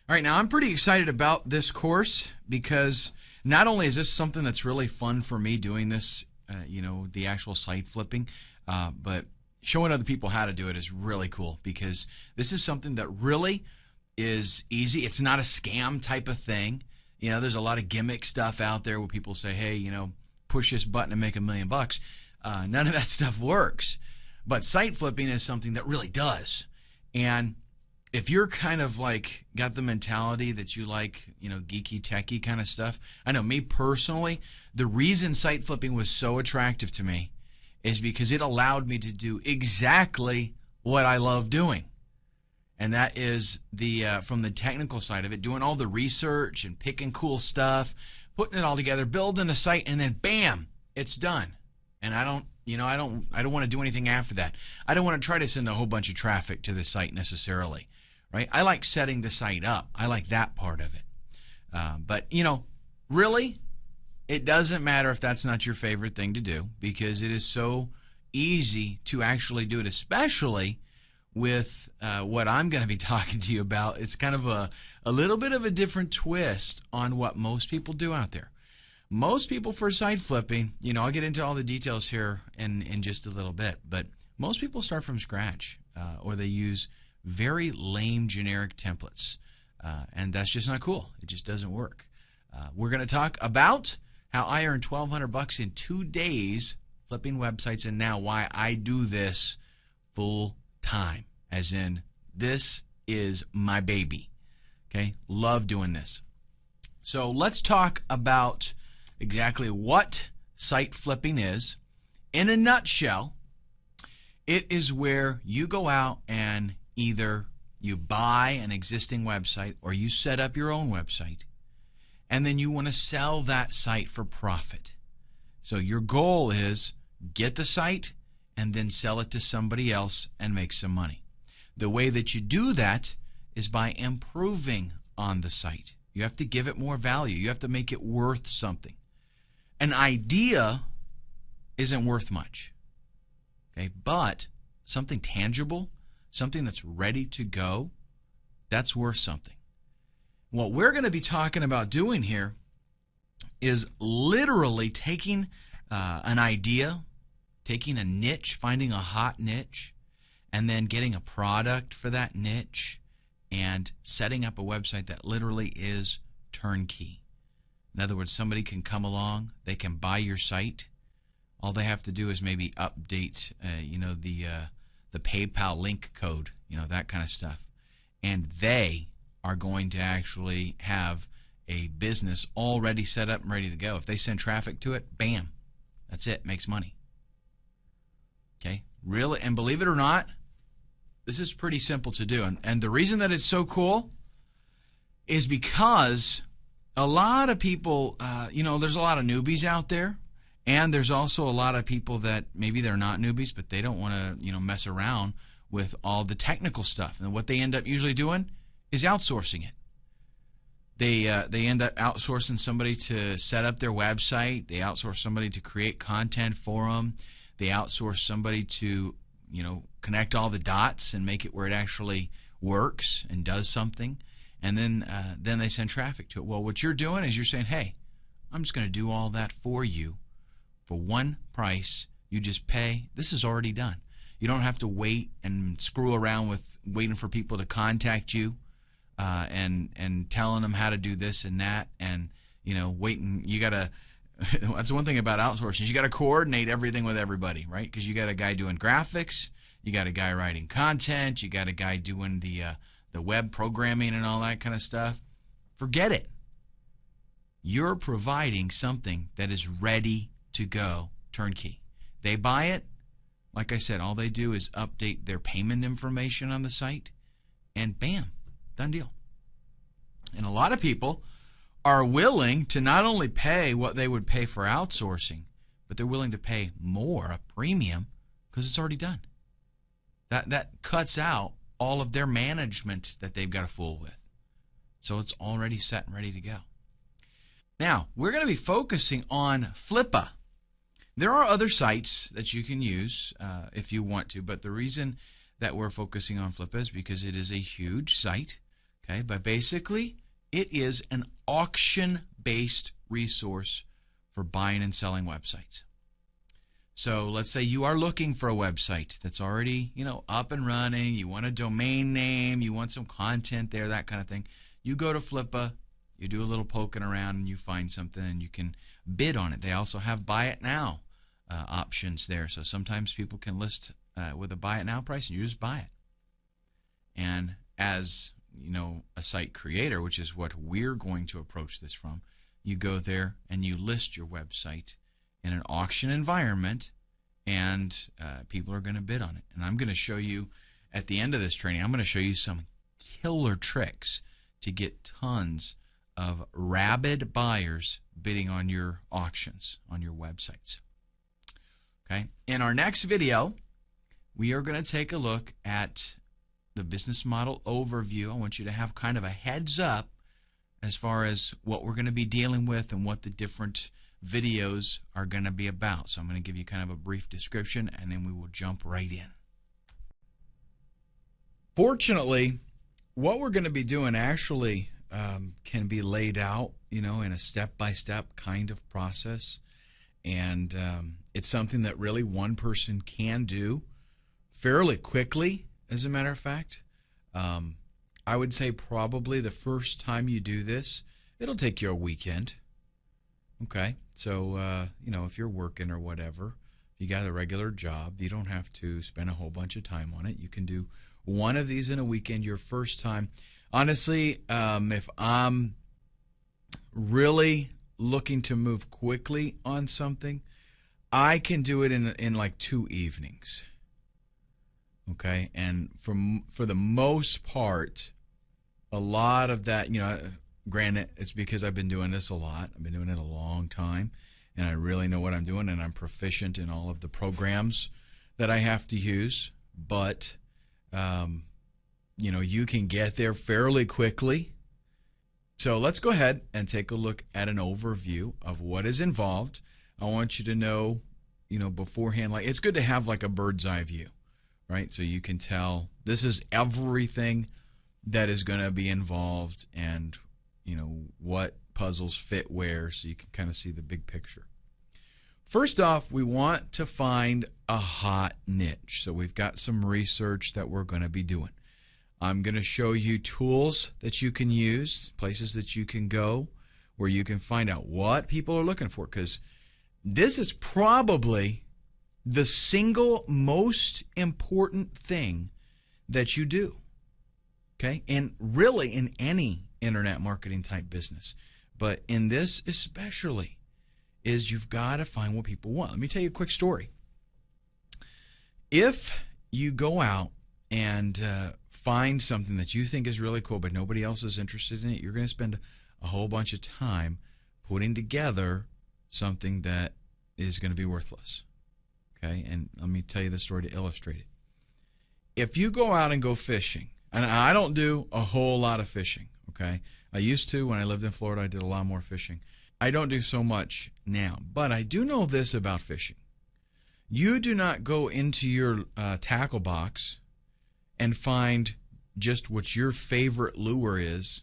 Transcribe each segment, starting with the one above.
All right, now I'm pretty excited about this course because not only is this something that's really fun for me doing this, the actual site flipping, but showing other people how to do it is really cool because this is something that really is easy. It's not a scam type of thing. There's a lot of gimmick stuff out there where people say, hey, push this button and make $1 million. None of that stuff works. But site flipping is something that really does. And if you're kind of like got the mentality that you like, geeky, techie kind of stuff, I know me personally, the reason site flipping was so attractive to me is because it allowed me to do exactly what I love doing. And that is from the technical side of it, doing all the research and picking cool stuff, putting it all together, building a site, and then bam, it's done. And I don't want to do anything after that. I don't want to try to send a whole bunch of traffic to the site necessarily. Right? I like setting the site up. I like that part of it. But, really, it doesn't matter if that's not your favorite thing to do because it is so easy to actually do it, especially with what I'm going to be talking to you about. It's kind of a little bit of a different twist on what most people do out there. Most people for site flipping, I'll get into all the details here in just a little bit, but most people start from scratch or they use very lame generic templates, and that's just not cool. It just doesn't work. We're going to talk about how I earned $1,200 in 2 days flipping websites, and now why I do this full time, as in this is my baby. Okay, love doing this. So let's talk about exactly what site flipping is. In a nutshell, it is where you go out and either you buy an existing website or you set up your own website, and then you want to sell that site for profit. So your goal is get the site and then sell it to somebody else and make some money. The way that you do that is by improving on the site. You have to give it more value. You have to make it worth something. An idea isn't worth much, okay? But something tangible, something that's ready to go, that's worth something. What we're going to be talking about doing here is literally taking an idea, taking a niche, finding a hot niche, and then getting a product for that niche and setting up a website that literally is turnkey. In other words, somebody can come along, they can buy your site. All they have to do is maybe update, the PayPal link code, that kind of stuff. And they are going to actually have a business already set up and ready to go. If they send traffic to it, bam, that's it, makes money. Okay, really, and believe it or not, this is pretty simple to do. And the reason that it's so cool is because a lot of people, there's a lot of newbies out there. And there's also a lot of people that maybe they're not newbies, but they don't want to, mess around with all the technical stuff. And what they end up usually doing is outsourcing it. They end up outsourcing somebody to set up their website. They outsource somebody to create content for them. They outsource somebody to, connect all the dots and make it where it actually works and does something. And then they send traffic to it. Well, what you're doing is you're saying, hey, I'm just going to do all that for you. For one price, you just pay. This is already done. You don't have to wait and screw around with waiting for people to contact you and telling them how to do this and that and, waiting. You got to – that's one thing about outsourcing. You got to coordinate everything with everybody, right? Because you got a guy doing graphics. You got a guy writing content. You got a guy doing the web programming and all that kind of stuff. Forget it. You're providing something that is ready to go, turnkey. They buy it. Like I said, all they do is update their payment information on the site, and bam, done deal. And a lot of people are willing to not only pay what they would pay for outsourcing, but they're willing to pay more, a premium, because it's already done. That cuts out all of their management that they've got to fool with. So it's already set and ready to go. Now, we're going to be focusing on Flippa. There are other sites that you can use if you want to, but the reason that we're focusing on Flippa is because it is a huge site. Okay, but basically, it is an auction-based resource for buying and selling websites. So let's say you are looking for a website that's already, up and running. You want a domain name, you want some content there, that kind of thing. You go to Flippa, you do a little poking around, and you find something, and you can bid on it. They also have buy it now options there. So sometimes people can list with a buy it now price, and you just buy it. And as a site creator, which is what we're going to approach this from, you go there and you list your website in an auction environment, and people are going to bid on it. And I'm going to show you at the end of this training, I'm going to show you some killer tricks to get tons of rabid buyers bidding on your auctions, on your websites. Okay. In our next video, we are going to take a look at the business model overview. I want you to have kind of a heads up as far as what we're going to be dealing with and what the different videos are going to be about. So I'm going to give you kind of a brief description, and then we will jump right in. Fortunately, what we're going to be doing actually can be laid out, in a step-by-step kind of process. And it's something that really one person can do fairly quickly, as a matter of fact. I would say probably the first time you do this, it'll take you a weekend. Okay, so, if you're working or whatever, you got a regular job, you don't have to spend a whole bunch of time on it. You can do one of these in a weekend your first time. Honestly, if I'm really looking to move quickly on something, I can do it in like 2 evenings. Okay, and for the most part, a lot of that, granted, it's because I've been doing this a lot. I've been doing it a long time, and I really know what I'm doing, and I'm proficient in all of the programs that I have to use. But, you can get there fairly quickly. So let's go ahead and take a look at an overview of what is involved. I want you to know, beforehand, like it's good to have like a bird's eye view, right? So you can tell this is everything that is going to be involved, and what puzzles fit where, so you can kind of see the big picture. First off, we want to find a hot niche. So we've got some research that we're going to be doing. I'm going to show you tools that you can use, places that you can go where you can find out what people are looking for, because this is probably the single most important thing that you do. Okay? And really in any internet marketing type business, but in this especially, is you've got to find what people want. Let me tell you a quick story. If you go out and find something that you think is really cool, but nobody else is interested in it, you're going to spend a whole bunch of time putting together something that is going to be worthless. Okay? And let me tell you the story to illustrate it. If you go out and go fishing, and I don't do a whole lot of fishing, okay? I used to when I lived in Florida. I did a lot more fishing. I don't do so much now, but I do know this about fishing. You do not go into your tackle box and find just what your favorite lure is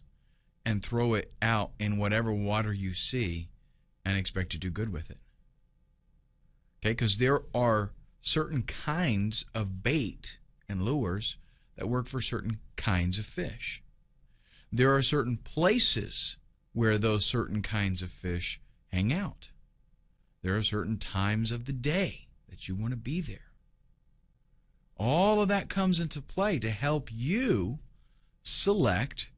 and throw it out in whatever water you see and expect to do good with it. Okay, because there are certain kinds of bait and lures that work for certain kinds of fish. There are certain places where those certain kinds of fish hang out. There are certain times of the day that you want to be there. All of that comes into play to help you select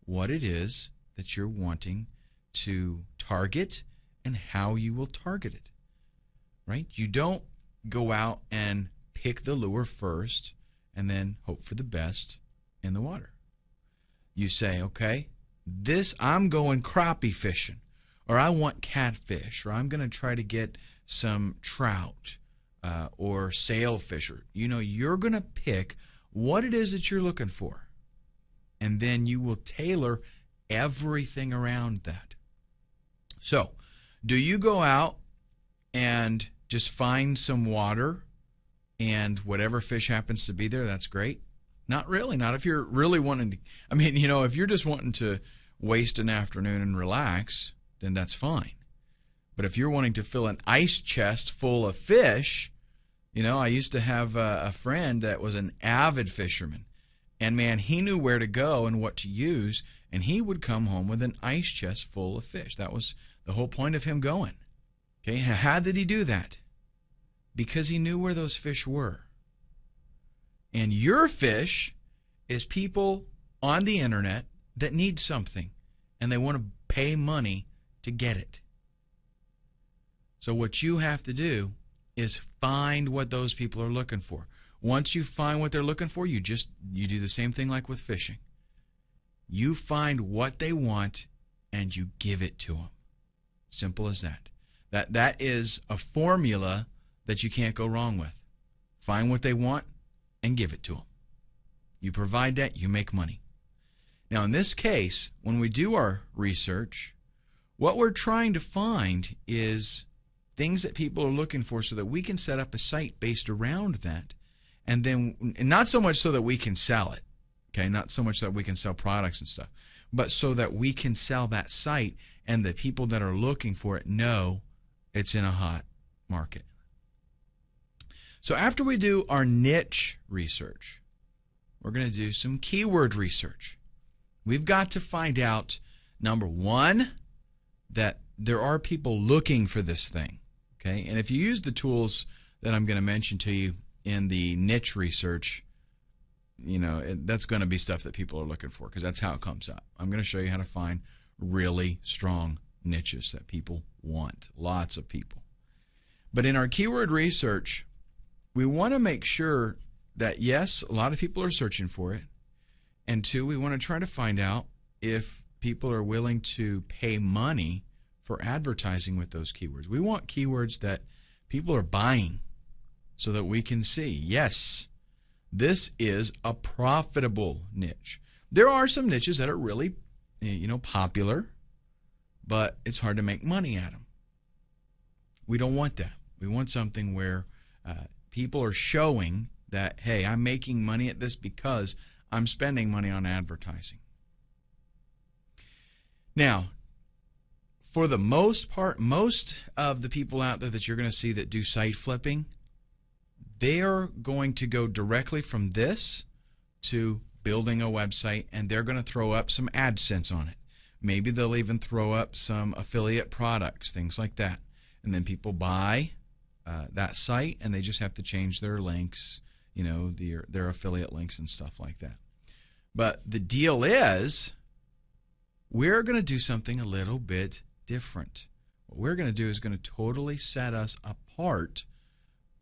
what it is that you're wanting to target and how you will target it. Right? You don't go out and pick the lure first and then hope for the best in the water. You say, okay, I'm going crappie fishing, or I want catfish, or I'm going to try to get some trout or sailfish. You're going to pick what it is that you're looking for, and then you will tailor everything around that. So, do you go out and just find some water and whatever fish happens to be there, that's great? Not really. Not if you're really wanting to. I mean, if you're just wanting to waste an afternoon and relax, then that's fine. But if you're wanting to fill an ice chest full of fish, I used to have a friend that was an avid fisherman. And man, he knew where to go and what to use, and he would come home with an ice chest full of fish. That was the whole point of him going. Okay, how did he do that? Because he knew where those fish were. And your fish is people on the internet that need something, and they want to pay money to get it. So what you have to do is find what those people are looking for. Once you find what they're looking for, you do the same thing like with fishing. You find what they want and you give it to them. Simple as that. That is a formula that you can't go wrong with. Find what they want and give it to them. You provide that, you make money. Now, in this case, when we do our research, what we're trying to find is things that people are looking for so that we can set up a site based around that. And then, not so much so that we can sell it, okay? Not so much that we can sell products and stuff, but so that we can sell that site and the people that are looking for it know it's in a hot market. So after we do our niche research, we're going to do some keyword research. We've got to find out, number one, that there are people looking for this thing, okay? And if you use the tools that I'm going to mention to you in the niche research, that's going to be stuff that people are looking for because that's how it comes up. I'm going to show you how to find really strong niches that people want, lots of people. But in our keyword research, we want to make sure that, yes, a lot of people are searching for it, and two, we want to try to find out if people are willing to pay money for advertising with those keywords. We want keywords that people are buying, so that we can see, yes, this is a profitable niche. There are some niches that are really, popular, but it's hard to make money at them. We don't want that. We want something where people are showing that, hey, I'm making money at this because I'm spending money on advertising. Now, for the most part, most of the people out there that you're going to see that do site flipping, they are going to go directly from this to building a website, and they're going to throw up some AdSense on it. Maybe they'll even throw up some affiliate products, things like that. And then people buy that site, and they just have to change their links, their affiliate links and stuff like that. But the deal is, we're going to do something a little bit different. What we're going to do is going to totally set us apart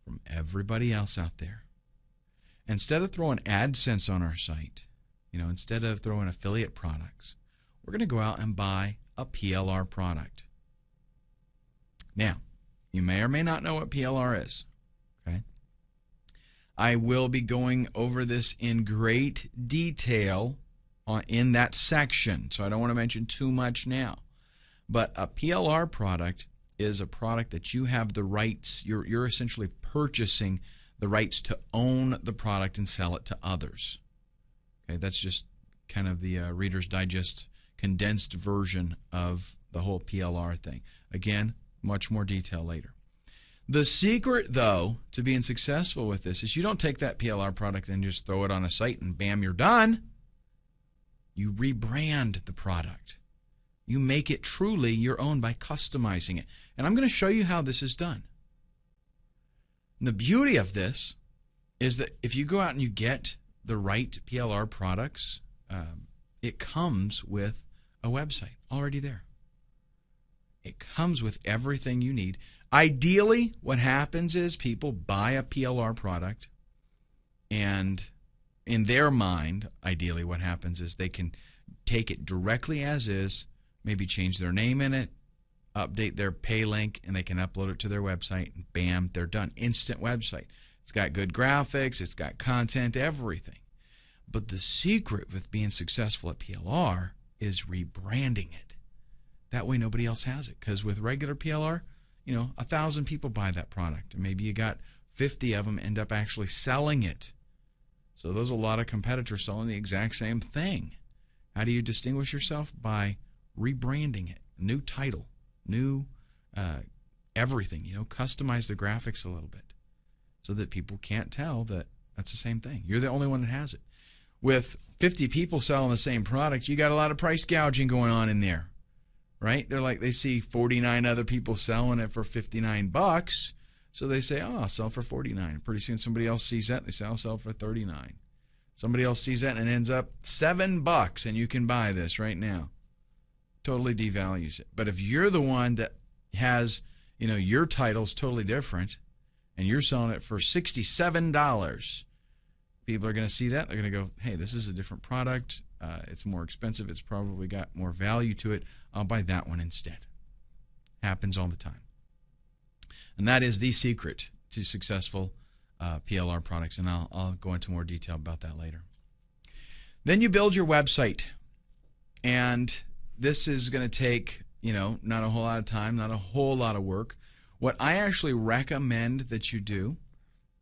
from everybody else out there. Instead of throwing AdSense on our site, instead of throwing affiliate products, we're going to go out and buy a PLR product. Now, you may or may not know what PLR is, okay? I will be going over this in great detail in that section, so I don't want to mention too much now. But a PLR product is a product that you have the rights, you're essentially purchasing the rights to own the product and sell it to others. Okay, that's just kind of the Reader's Digest condensed version of the whole PLR thing. Again, much more detail later. The secret, though, to being successful with this is you don't take that PLR product and just throw it on a site and bam, you're done. You rebrand the product. You make it truly your own by customizing it. And I'm going to show you how this is done. And the beauty of this is that if you go out and you get the right PLR products, it comes with a website already there. It comes with everything you need. Ideally, what happens is people buy a PLR product, and in their mind, ideally what happens is they can take it directly as is, maybe change their name in it, update their pay link, and they can upload it to their website, and bam, they're done. Instant website. It's got good graphics, it's got content, everything. But the secret with being successful at PLR is rebranding it. That way nobody else has it. Because with regular PLR, 1,000 people buy that product, and maybe you got 50 of them end up actually selling it. So there's a lot of competitors selling the exact same thing. How do you distinguish yourself? By rebranding it, new title, new everything. Customize the graphics a little bit so that people can't tell that that's the same thing. You're the only one that has it. With 50 people selling the same product, you got a lot of price gouging going on in there, right? They see 49 other people selling it for $59, so they say, oh, I'll sell for 49. Pretty soon somebody else sees that, they say, I'll sell for 39. Somebody else sees that and it ends up $7, and you can buy this right now. Totally devalues it. But if you're the one that has, your title's totally different, and you're selling it for $67, people are going to see that. They're going to go, hey, this is a different product. It's more expensive. It's probably got more value to it. I'll buy that one instead. Happens all the time. And that is the secret to successful PLR products, and I'll go into more detail about that later. Then you build your website, and this is going to take, not a whole lot of time, not a whole lot of work. What I actually recommend that you do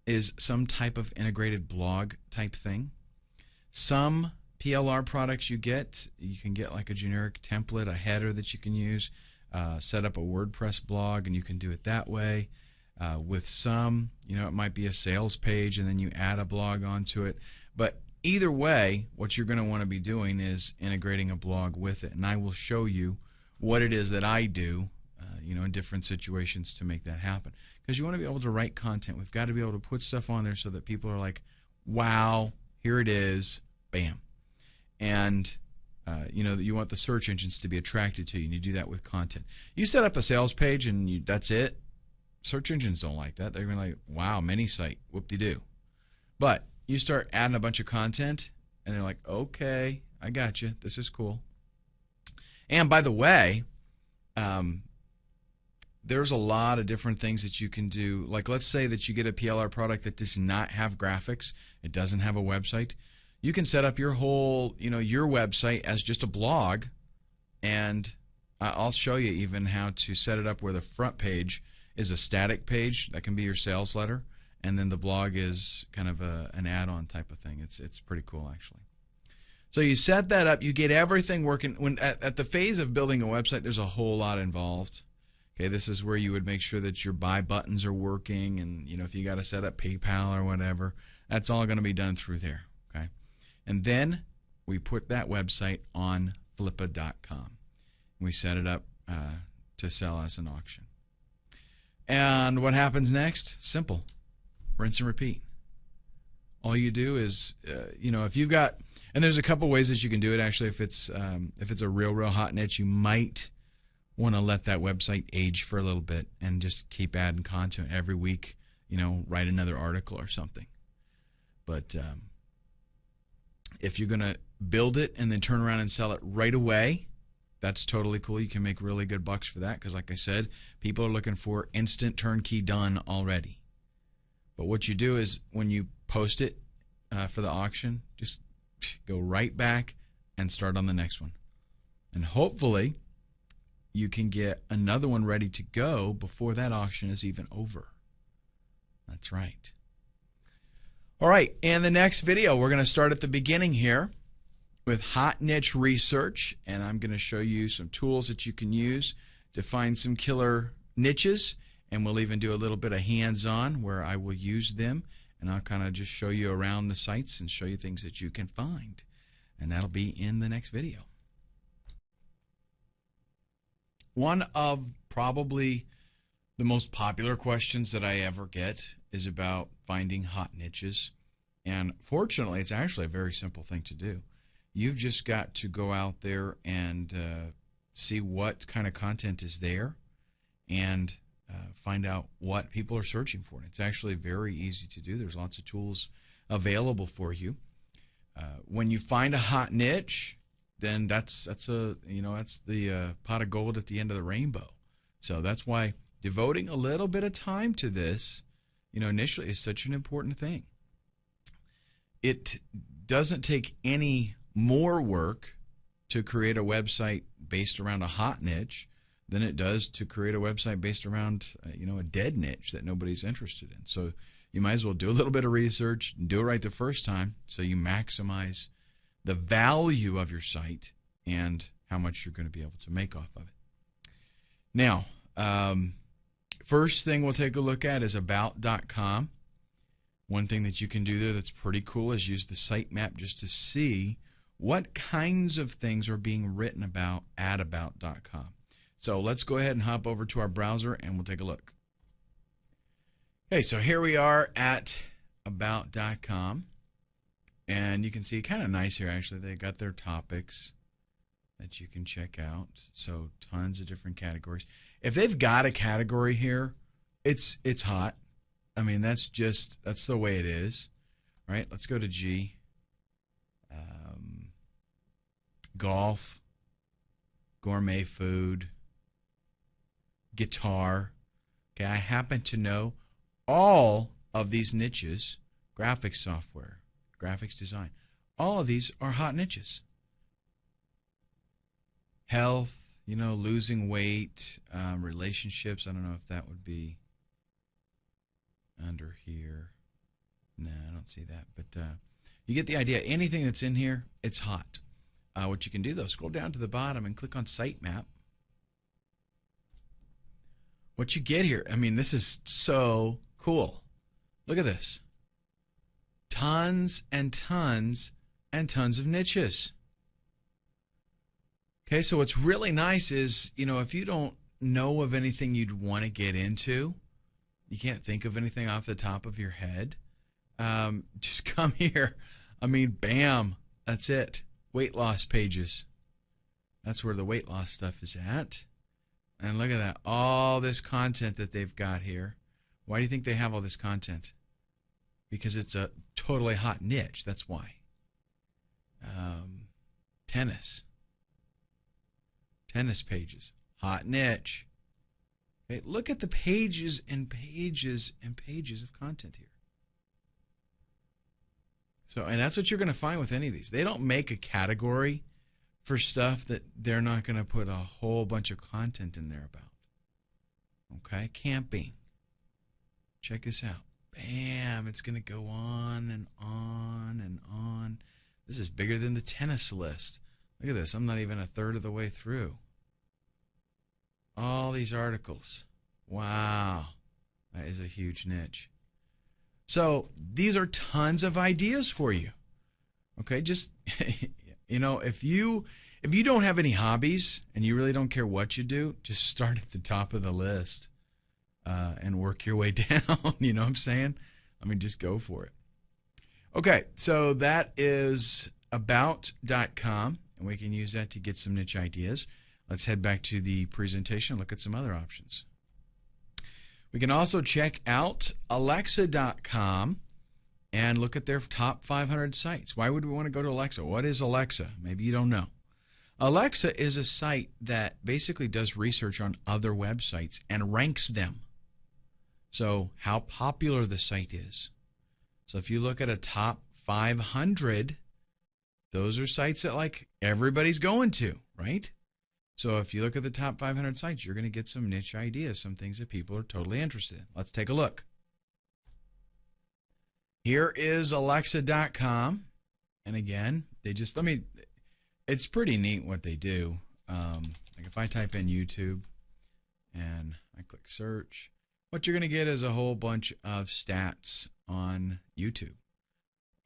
is some type of integrated blog type thing. Some PLR products you can get like a generic template, a header that you can use, set up a WordPress blog, and you can do it that way. With some, it might be a sales page, and then you add a blog onto it. But either way, what you're going to want to be doing is integrating a blog with it, and I will show you what it is that I do in different situations to make that happen. Because you want to be able to write content. We've got to be able to put stuff on there so that people are like, wow, here it is, bam. And, you want the search engines to be attracted to you, and you do that with content. You set up a sales page, and that's it. Search engines don't like that. They're going to be like, wow, mini site, whoop-de-doo. But you start adding a bunch of content, and they're like, okay, I got you. This is cool. And by the way, there's a lot of different things that you can do. Like, let's say that you get a PLR product that does not have graphics. It doesn't have a website. You can set up your whole, your website as just a blog, and I'll show you even how to set it up where the front page is a static page. That can be your sales letter, and then the blog is kind of an add-on type of thing. It's pretty cool, actually. So you set that up. You get everything working. When at the phase of building a website, there's a whole lot involved. Okay, this is where you would make sure that your buy buttons are working, and if you got to set up PayPal or whatever, that's all going to be done through there. Okay, and then we put that website on Flippa.com. We set it up to sell as an auction. And what happens next? Simple, rinse and repeat. All you do is, if you've got, and there's a couple ways that you can do it. Actually, if it's a real hot niche, you might want to let that website age for a little bit and just keep adding content every week. Write another article or something. But if you're going to build it and then turn around and sell it right away, that's totally cool. You can make really good bucks for that because, like I said, people are looking for instant turnkey done already. But what you do is when you post it for the auction, just go right back and start on the next one. And hopefully you can get another one ready to go before that auction is even over. That's right. All right, in the next video, we're going to start at the beginning here with hot niche research, and I'm going to show you some tools that you can use to find some killer niches, and we'll even do a little bit of hands-on where I will use them, and I'll kind of just show you around the sites and show you things that you can find, and that'll be in the next video. One of probably the most popular questions that I ever get is about finding hot niches, and fortunately it's actually a very simple thing to do. You've just got to go out there and see what kind of content is there and find out what people are searching for. And it's actually very easy to do. There's lots of tools available for you. When you find a hot niche, then that's the pot of gold at the end of the rainbow. So that's why devoting a little bit of time to this, initially is such an important thing. It doesn't take any more work to create a website based around a hot niche than it does to create a website based around a dead niche that nobody's interested in. So you might as well do a little bit of research and do it right the first time so you maximize the value of your site and how much you're going to be able to make off of it. Now, first thing we'll take a look at is about.com. One thing that you can do there that's pretty cool is use the sitemap just to see what kinds of things are being written about at about.com. So let's go ahead and hop over to our browser and we'll take a look. Okay, so here we are at about.com. And you can see kind of nice here, actually. They got their topics that you can check out. So tons of different categories. If they've got a category here, it's hot. I mean, that's the way it is, right? Let's go to G. Golf, gourmet food, guitar. Okay, I happen to know all of these niches, graphics software, graphics design. All of these are hot niches. Health, losing weight, relationships. I don't know if that would be under here. No, I don't see that. But you get the idea. Anything that's in here, it's hot. What you can do, though, scroll down to the bottom and click on Sitemap. What you get here, I mean, this is so cool. Look at this. Tons and tons and tons of niches. Okay, so what's really nice is, if you don't know of anything you'd want to get into, you can't think of anything off the top of your head, just come here. I mean, bam, that's it. Weight loss pages. That's where the weight loss stuff is at. And look at that, all this content that they've got here. Why do you think they have all this content? Because it's a totally hot niche, that's why. Tennis pages, hot niche. Okay, look at the pages and pages and pages of content here. So, and that's what you're going to find with any of these. They don't make a category for stuff that they're not going to put a whole bunch of content in there about. Okay, camping. Check this out. Bam, it's going to go on and on and on. This is bigger than the tennis list. Look at this. I'm not even a third of the way through. All these articles. If that is a huge niche. So these are tons of ideas for you. Okay, just if you don't have any hobbies and you really don't care what you do, just start at the top of the list and work your way down. You know what I'm saying? I mean, just go for it. Okay, so that is about.com, and we can use that to get some niche ideas. Let's head back to the presentation and look at some other options. We can also check out Alexa.com and look at their top 500 sites. Why would we want to go to Alexa? What is Alexa? Maybe you don't know. Alexa is a site that basically does research on other websites and ranks them. So how popular the site is. So if you look at a top 500, those are sites that everybody's going to, right? So if you look at the top 500 sites, you're going to get some niche ideas, some things that people are totally interested in. Let's take a look. Here is Alexa.com. And again, it's pretty neat what they do. If I type in YouTube and I click search, what you're going to get is a whole bunch of stats on YouTube.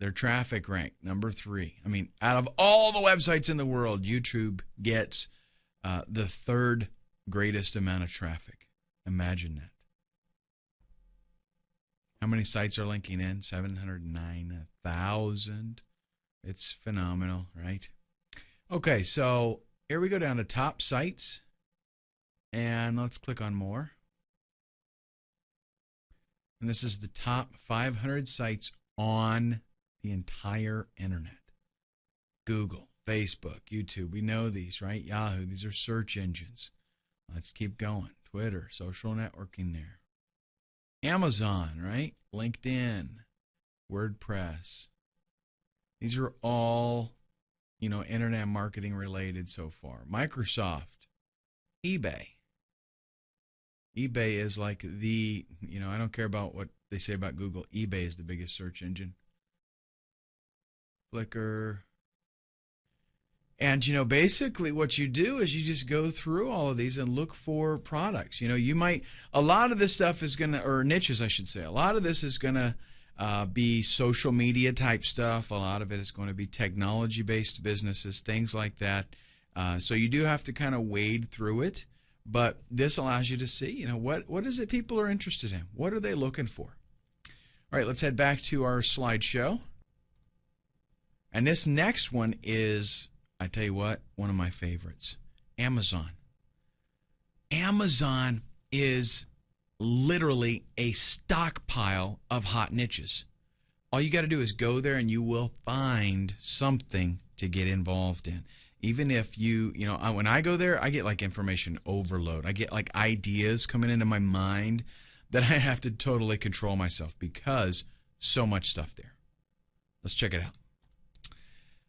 Their traffic rank, number 3. I mean, out of all the websites in the world, YouTube gets the third greatest amount of traffic. Imagine that. How many sites are linking in? 709,000. It's phenomenal, right? Okay, so here we go down to top sites. And let's click on more. And this is the top 500 sites on the entire internet. Google, Facebook, YouTube, we know these, right? Yahoo, these are search engines. Let's keep going. Twitter, social networking there. Amazon, right? LinkedIn, WordPress. These are all, internet marketing related so far. Microsoft, eBay. eBay is like I don't care about what they say about Google. eBay is the biggest search engine. Flickr. And, basically what you do is you just go through all of these and look for products. A lot of this stuff is going to, or niches, I should say, a lot of this is going to be social media type stuff. A lot of it is going to be technology-based businesses, things like that. So you do have to kind of wade through it. But this allows you to see, what is it people are interested in? What are they looking for? All right, let's head back to our slideshow. And this next one is, I tell you what, one of my favorites, Amazon. Amazon is literally a stockpile of hot niches. All you got to do is go there and you will find something to get involved in. Even if when I go there, I get like information overload. I get like ideas coming into my mind that I have to totally control myself because so much stuff there. Let's check it out.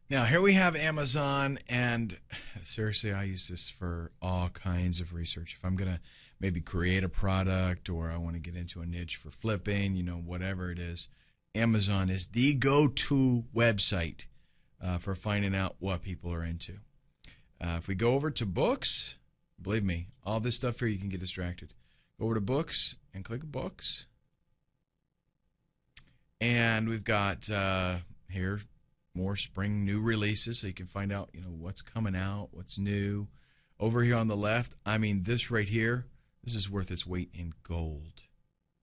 Now, here we have Amazon, and seriously, I use this for all kinds of research. If I'm going to maybe create a product or I want to get into a niche for flipping, whatever it is, Amazon is the go-to website for finding out what people are into. If we go over to books, believe me, all this stuff here you can get distracted. Go over to books and click books. And we've got here more spring new releases, so you can find out what's coming out, what's new. Over here on the left, this right here, this is worth its weight in gold.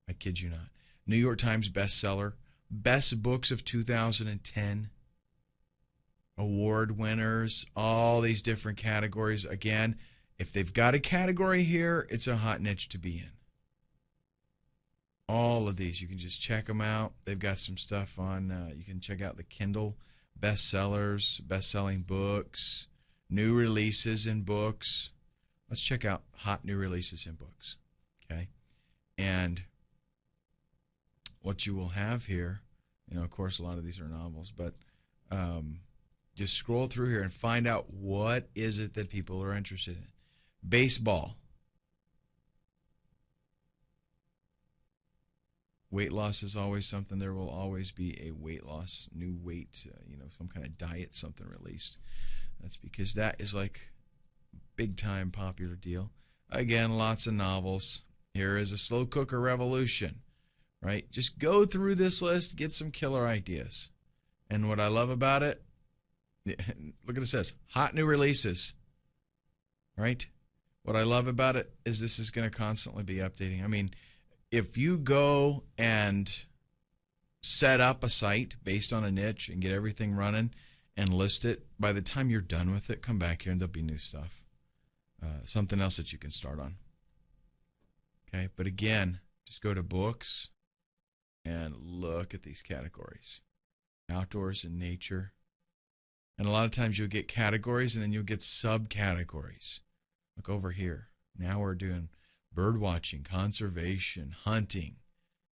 I kid you not. New York Times bestseller, best books of 2010, award winners, all these different categories. Again, if they've got a category here, it's a hot niche to be in. All of these, you can just check them out. They've got some stuff on, you can check out the Kindle bestsellers, best-selling books, new releases in books. Let's check out hot new releases in books, okay? And what you will have here, of course, a lot of these are novels, but just scroll through here and find out what is it that people are interested in. Baseball. Weight loss is always something. There will always be a weight loss, new weight, some kind of diet, something released. That's because that is like big time popular deal. Again, lots of novels. Here is a slow cooker revolution, right? Just go through this list, get some killer ideas. And what I love about it, look at it says, hot new releases, right? What I love about it is this is going to constantly be updating. If you go and set up a site based on a niche and get everything running and list it, by the time you're done with it, come back here and there'll be new stuff. Something else that you can start on. Okay, but again, just go to books and look at these categories. Outdoors and nature. And a lot of times you'll get categories and then you'll get subcategories. Look over here. Now we're doing bird watching, conservation, hunting,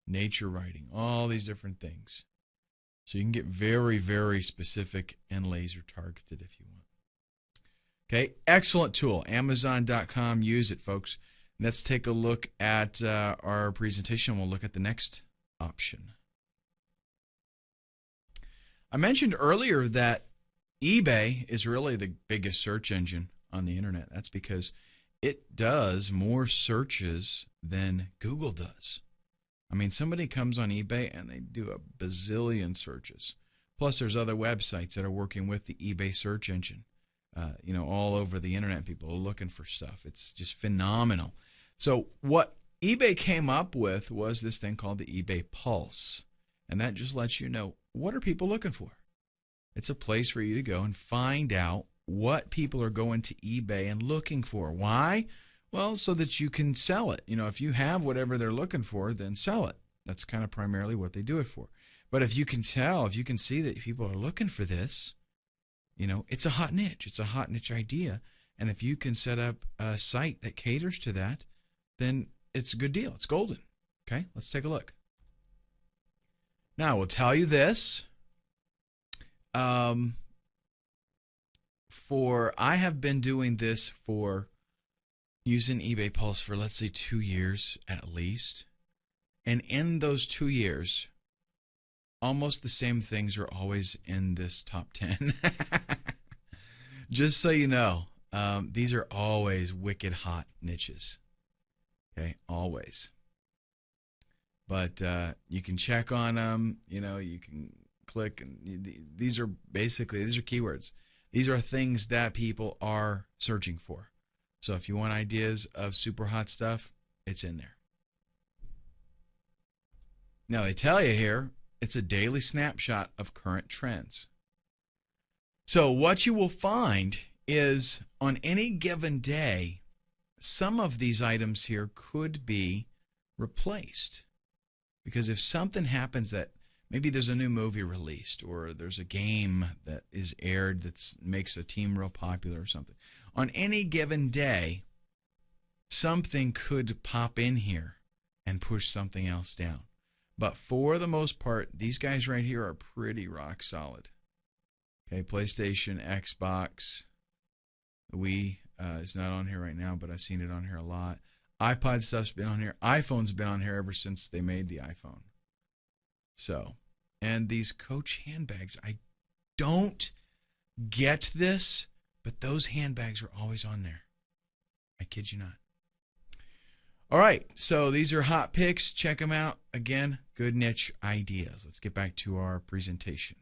nature writing, all these different things. So you can get very, very specific and laser targeted if you want. Okay, excellent tool. Amazon.com. Use it, folks. Let's take a look at our presentation. We'll look at the next option. I mentioned earlier that eBay is really the biggest search engine on the internet. That's because it does more searches than Google does. Somebody comes on eBay and they do a bazillion searches. Plus, there's other websites that are working with the eBay search engine. All over the internet, people are looking for stuff. It's just phenomenal. So what eBay came up with was this thing called the eBay Pulse. And that just lets you know, what are people looking for? It's a place for you to go and find out what people are going to eBay and looking for. Why? Well, so that you can sell it. If you have whatever they're looking for, then sell it. That's kind of primarily what they do it for. But if you can see that people are looking for this, it's a hot niche. It's a hot niche idea. And if you can set up a site that caters to that, then it's a good deal. It's golden. Okay, let's take a look. Now, I will tell you this. I have been doing this for using eBay Pulse for, let's say, 2 years at least. And in those 2 years, almost the same things are always in this top 10. Just so you know, these are always wicked hot niches. Okay, always. But you can check on them. You can click, and these are keywords. These are things that people are searching for. So if you want ideas of super hot stuff, it's in there. Now they tell you here, it's a daily snapshot of current trends. So what you will find is on any given day, some of these items here could be replaced. Because if something happens that maybe there's a new movie released, or there's a game that is aired that makes a team real popular or something, on any given day, something could pop in here and push something else down. But for the most part, these guys right here are pretty rock solid. Okay, PlayStation, Xbox, Wii is not on here right now, but I've seen it on here a lot. iPod stuff's been on here. iPhone's been on here ever since they made the iPhone. So, and these Coach handbags, I don't get this, but those handbags are always on there. I kid you not. All right, so these are hot picks. Check them out. Again, good niche ideas. Let's get back to our presentation.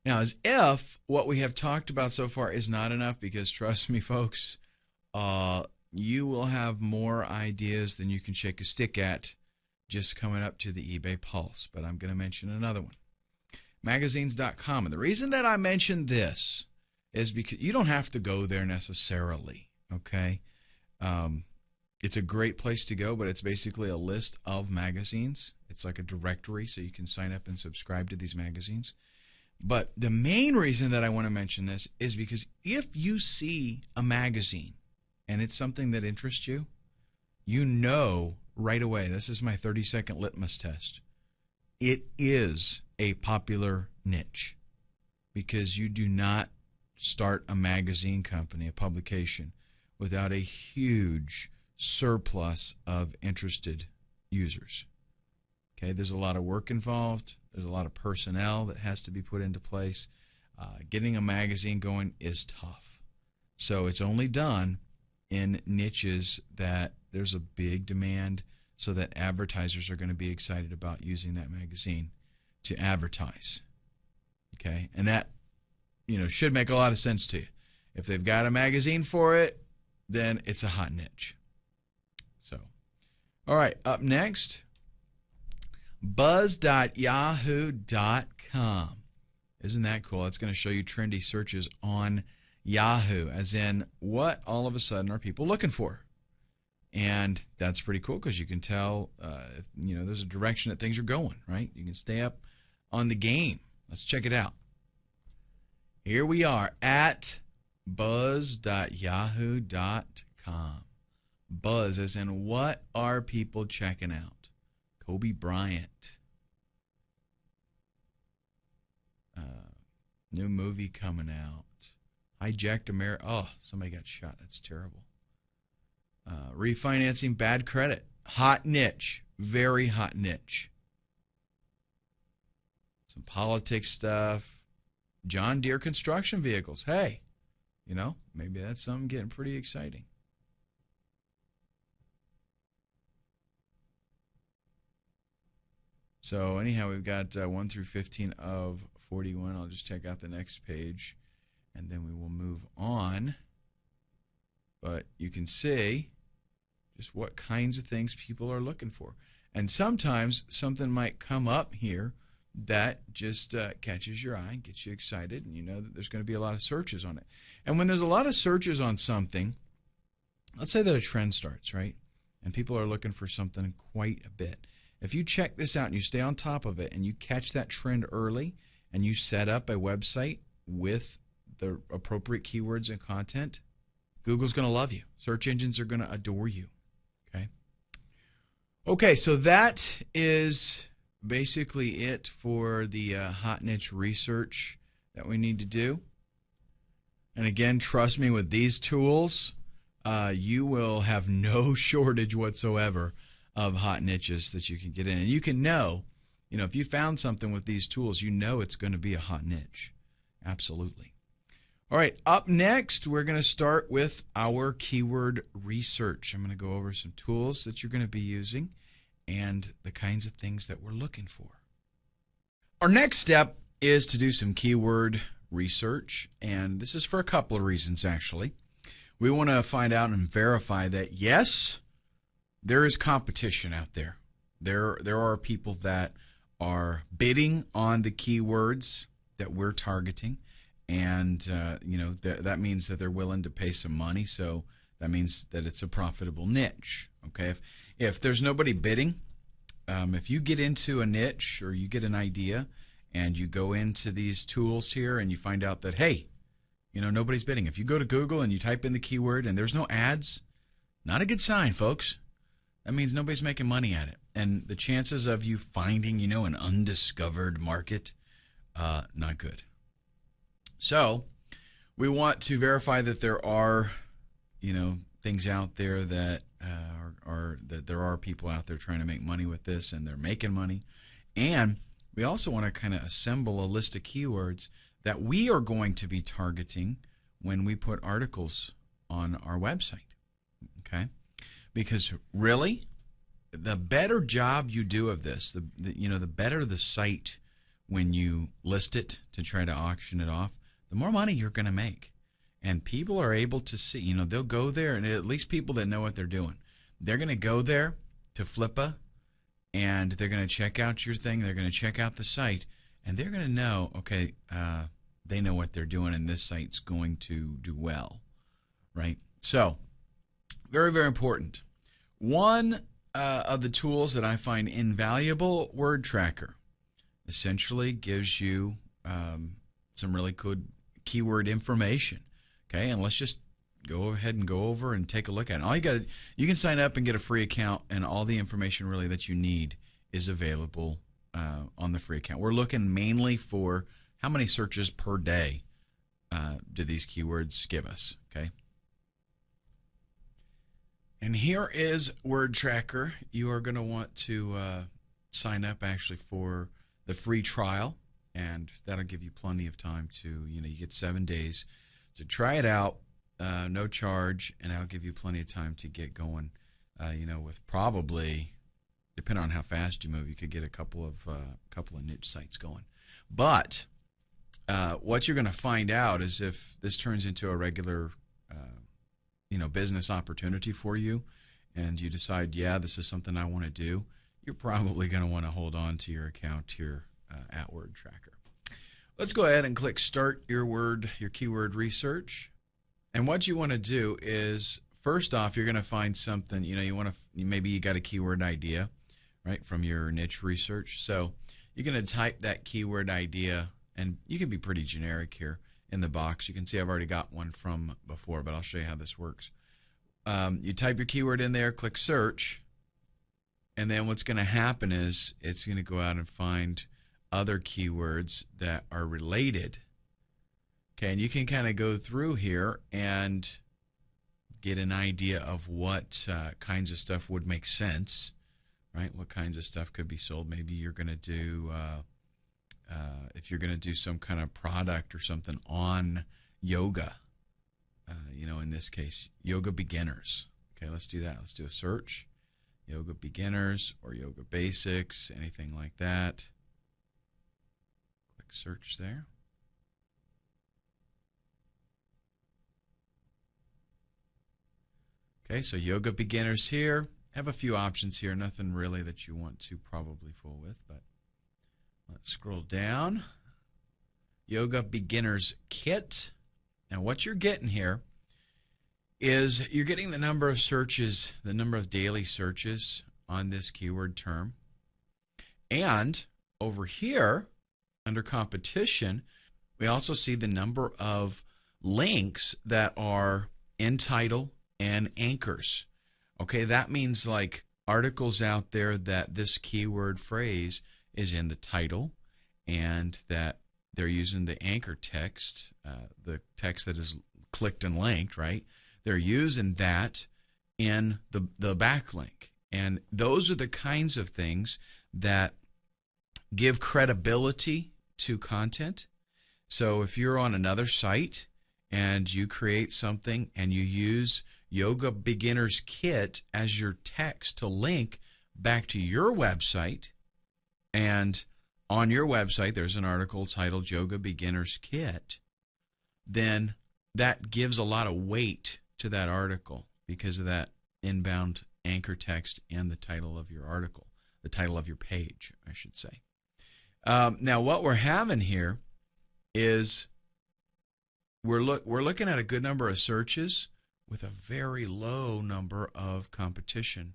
Now, as if what we have talked about so far is not enough, because trust me, folks, you will have more ideas than you can shake a stick at just coming up to the eBay Pulse. But I'm going to mention another one. Magazines.com. And the reason that I mentioned this is because you don't have to go there necessarily, okay? It's a great place to go, but it's basically a list of magazines. It's like a directory, so you can sign up and subscribe to these magazines. But the main reason that I want to mention this is because if you see a magazine and it's something that interests you, you know right away, this is my 30-second litmus test, it is a popular niche, because you do not start a magazine company, a publication, without a huge surplus of interested users. Okay, there's a lot of work involved. There's a lot of personnel that has to be put into place. Getting a magazine going is tough. So it's only done in niches that there's a big demand, so that advertisers are going to be excited about using that magazine to advertise. Okay, and that should make a lot of sense to you. If they've got a magazine for it, then it's a hot niche. So, all right, up next, buzz.yahoo.com. Isn't that cool? It's going to show you trendy searches on Yahoo, as in what all of a sudden are people looking for. And that's pretty cool, because you can tell if there's a direction that things are going, right? You can stay up on the game. Let's check it out. Here we are at buzz.yahoo.com. Buzz as in what are people checking out? Kobe Bryant. New movie coming out. Hijacked America. Oh, somebody got shot. That's terrible. Refinancing bad credit. Hot niche. Very hot niche. Some politics stuff. John Deere construction vehicles. Hey, maybe that's something getting pretty exciting. So anyhow, we've got 1 through 15 of 41. I'll just check out the next page, and then we will move on. But you can see just what kinds of things people are looking for. And sometimes something might come up here that just catches your eye and gets you excited, and you know that there's going to be a lot of searches on it. And when there's a lot of searches on something, let's say that a trend starts, right? And people are looking for something quite a bit. If you check this out and you stay on top of it and you catch that trend early and you set up a website with the appropriate keywords and content, Google's going to love you. Search engines are going to adore you. Okay, so that is basically it for the hot niche research that we need to do. And again, trust me, with these tools, you will have no shortage whatsoever of hot niches that you can get in. And you can know, if you found something with these tools, it's going to be a hot niche. Absolutely. All right, up next, we're going to start with our keyword research. I'm going to go over some tools that you're going to be using and the kinds of things that we're looking for. Our next step is to do some keyword research, and this is for a couple of reasons, actually. We want to find out and verify that, yes, there is competition out there. There are people that are bidding on the keywords that we're targeting, and that means that they're willing to pay some money, so that means that it's a profitable niche. Okay, if there's nobody bidding, if you get into a niche or you get an idea and you go into these tools here and you find out that, hey, nobody's bidding. If you go to Google and you type in the keyword and there's no ads, not a good sign, folks. That means nobody's making money at it. And the chances of you finding, an undiscovered market, not good. So we want to verify that there are, things out there that that there are people out there trying to make money with this, and they're making money. And we also want to kind of assemble a list of keywords that we are going to be targeting when we put articles on our website. Okay? Because really, the better job you do of this, the better the site when you list it to try to auction it off, the more money you're going to make. And people are able to see, they'll go there, and at least people that know what they're doing, they're going to go there to Flippa, and they're going to check out your thing, they're going to check out the site, and they're going to know, okay, they know what they're doing, and this site's going to do well, right? So, very, very important. One of the tools that I find invaluable, Word Tracker, essentially gives you some really good keyword information. Okay, and let's just go ahead and go over and take a look at it. You can sign up and get a free account, and all the information really that you need is available on the free account. We're looking mainly for how many searches per day do these keywords give us. Okay. And here is Word Tracker. You are going to want to sign up actually for the free trial, and that'll give you plenty of time to, you get 7 days to try it out, no charge, and that'll give you plenty of time to get going. With probably, depending on how fast you move, you could get a couple of niche sites going. But what you're going to find out is if this turns into a regular business opportunity for you, and you decide, yeah, this is something I want to do, you're probably going to want to hold on to your account here at Word Tracker. Let's go ahead and click Start your keyword research. And what you want to do is, first off, you're going to find something, maybe you got a keyword idea, right, from your niche research. So you're going to type that keyword idea, and you can be pretty generic here in the box. You can see I've already got one from before, but I'll show you how this works. You type your keyword in there, click search, and then what's going to happen is it's going to go out and find other keywords that are related. Okay, and you can kind of go through here and get an idea of what kinds of stuff would make sense, right? What kinds of stuff could be sold. Maybe you're going to do if you're going to do some kind of product or something on yoga, in this case, yoga beginners. Okay, let's do that. Let's do a search. Yoga beginners or yoga basics, anything like that. Click search there. Okay, so yoga beginners here. Have a few options here. Nothing really that you want to probably fool with, but let's scroll down. Yoga beginners kit. Now what you're getting here is you're getting the number of searches, the number of daily searches on this keyword term. And over here, under competition, we also see the number of links that are in title and anchors. Okay, that means like articles out there that this keyword phrase is in the title, and that they're using the anchor text, the text that is clicked and linked, right? They're using that in the backlink. And those are the kinds of things that give credibility to content. So if you're on another site and you create something and you use Yoga Beginner's Kit as your text to link back to your website, and on your website there's an article titled Yoga Beginner's Kit, then that gives a lot of weight to that article because of that inbound anchor text and the title of your article, the title of your page, I should say. Now, what we're having here is we're looking at a good number of searches with a very low number of competition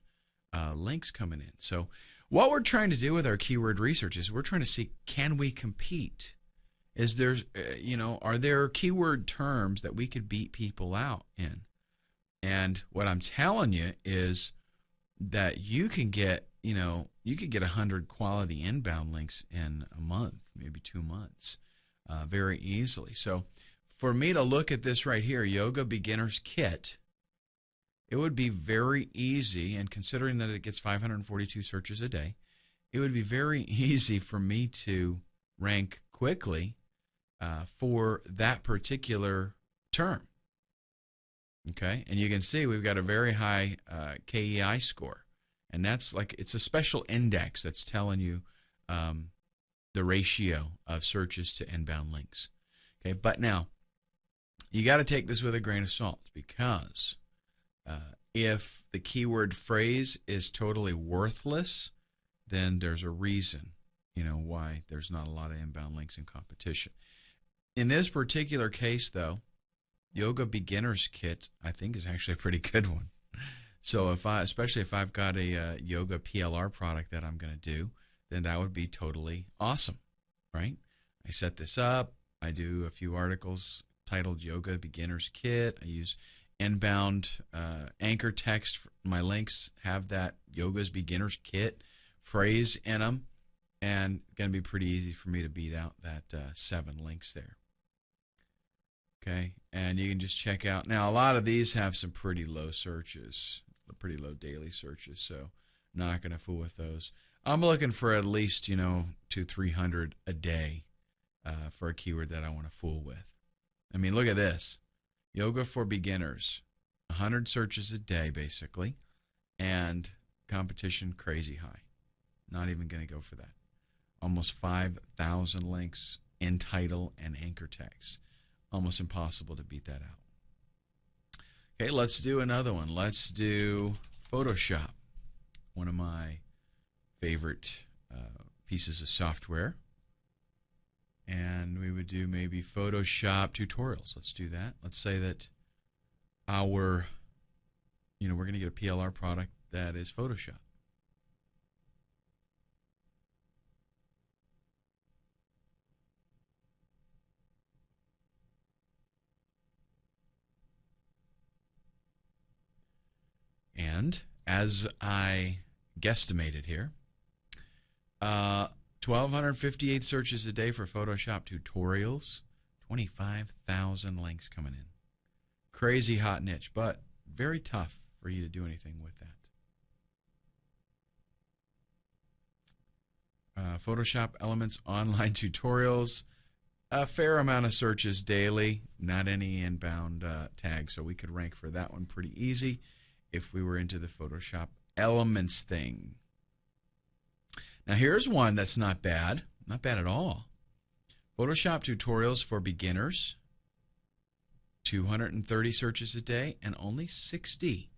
links coming in. So what we're trying to do with our keyword research is we're trying to see, can we compete? Is there, are there keyword terms that we could beat people out in? And what I'm telling you is that you can get, you could get 100 quality inbound links in a month, maybe 2 months, very easily. So for me to look at this right here, Yoga Beginner's Kit, it would be very easy, and considering that it gets 542 searches a day, it would be very easy for me to rank quickly for that particular term. Okay, and you can see we've got a very high KEI score, and that's like, it's a special index that's telling you the ratio of searches to inbound links. Okay, but now you got to take this with a grain of salt, because if the keyword phrase is totally worthless, then there's a reason, why there's not a lot of inbound links in competition. In this particular case, though, Yoga Beginner's Kit, I think, is actually a pretty good one. So especially if I've got a yoga PLR product that I'm going to do, then that would be totally awesome, right? I set this up. I do a few articles titled Yoga Beginner's Kit. I use inbound anchor text. My links have that Yoga's Beginner's Kit phrase in them, and it's going to be pretty easy for me to beat out that 7 links there. Okay, and you can just check out. Now, a lot of these have some pretty low searches, pretty low daily searches, so not going to fool with those. I'm looking for at least, 200-300 a day for a keyword that I want to fool with. I mean, look at this. Yoga for beginners, 100 searches a day, basically, and competition crazy high. Not even going to go for that. Almost 5,000 links in title and anchor text. Almost impossible to beat that out. Okay, let's do another one. Let's do Photoshop, one of my favorite pieces of software. And we would do maybe Photoshop tutorials. Let's do that. Let's say that we're going to get a PLR product that is Photoshop. And as I guesstimated here, 1,258 searches a day for Photoshop tutorials, 25,000 links coming in. Crazy hot niche, but very tough for you to do anything with that. Photoshop Elements online tutorials, a fair amount of searches daily, not any inbound tags, so we could rank for that one pretty easy if we were into the Photoshop Elements thing. Now here's one that's not bad at all. Photoshop tutorials for beginners, 230 searches a day and only 60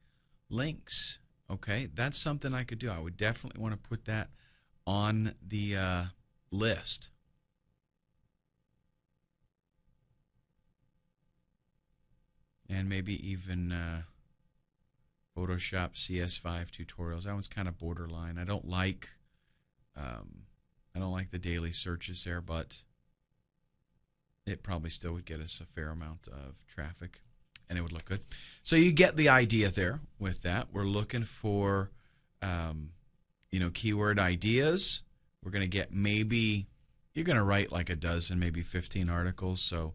links. Okay, that's something I could do. I would definitely want to put that on the list. And maybe even Photoshop CS5 tutorials. That one's kind of borderline. I don't like the daily searches there, but it probably still would get us a fair amount of traffic, and it would look good. So you get the idea there with that. We're looking for keyword ideas. We're going to get, maybe you're going to write like a dozen, maybe 15 articles. So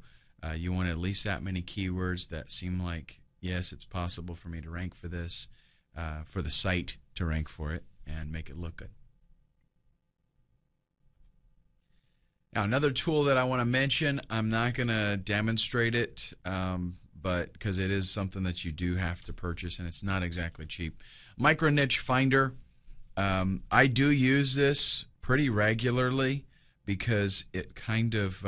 you want at least that many keywords that seem like, yes, it's possible for me to rank for this. for the site to rank for it and make it look good. Now, another tool that I want to mention, I'm not going to demonstrate it, but because it is something that you do have to purchase, and it's not exactly cheap. Micro Niche Finder. I do use this pretty regularly because it kind of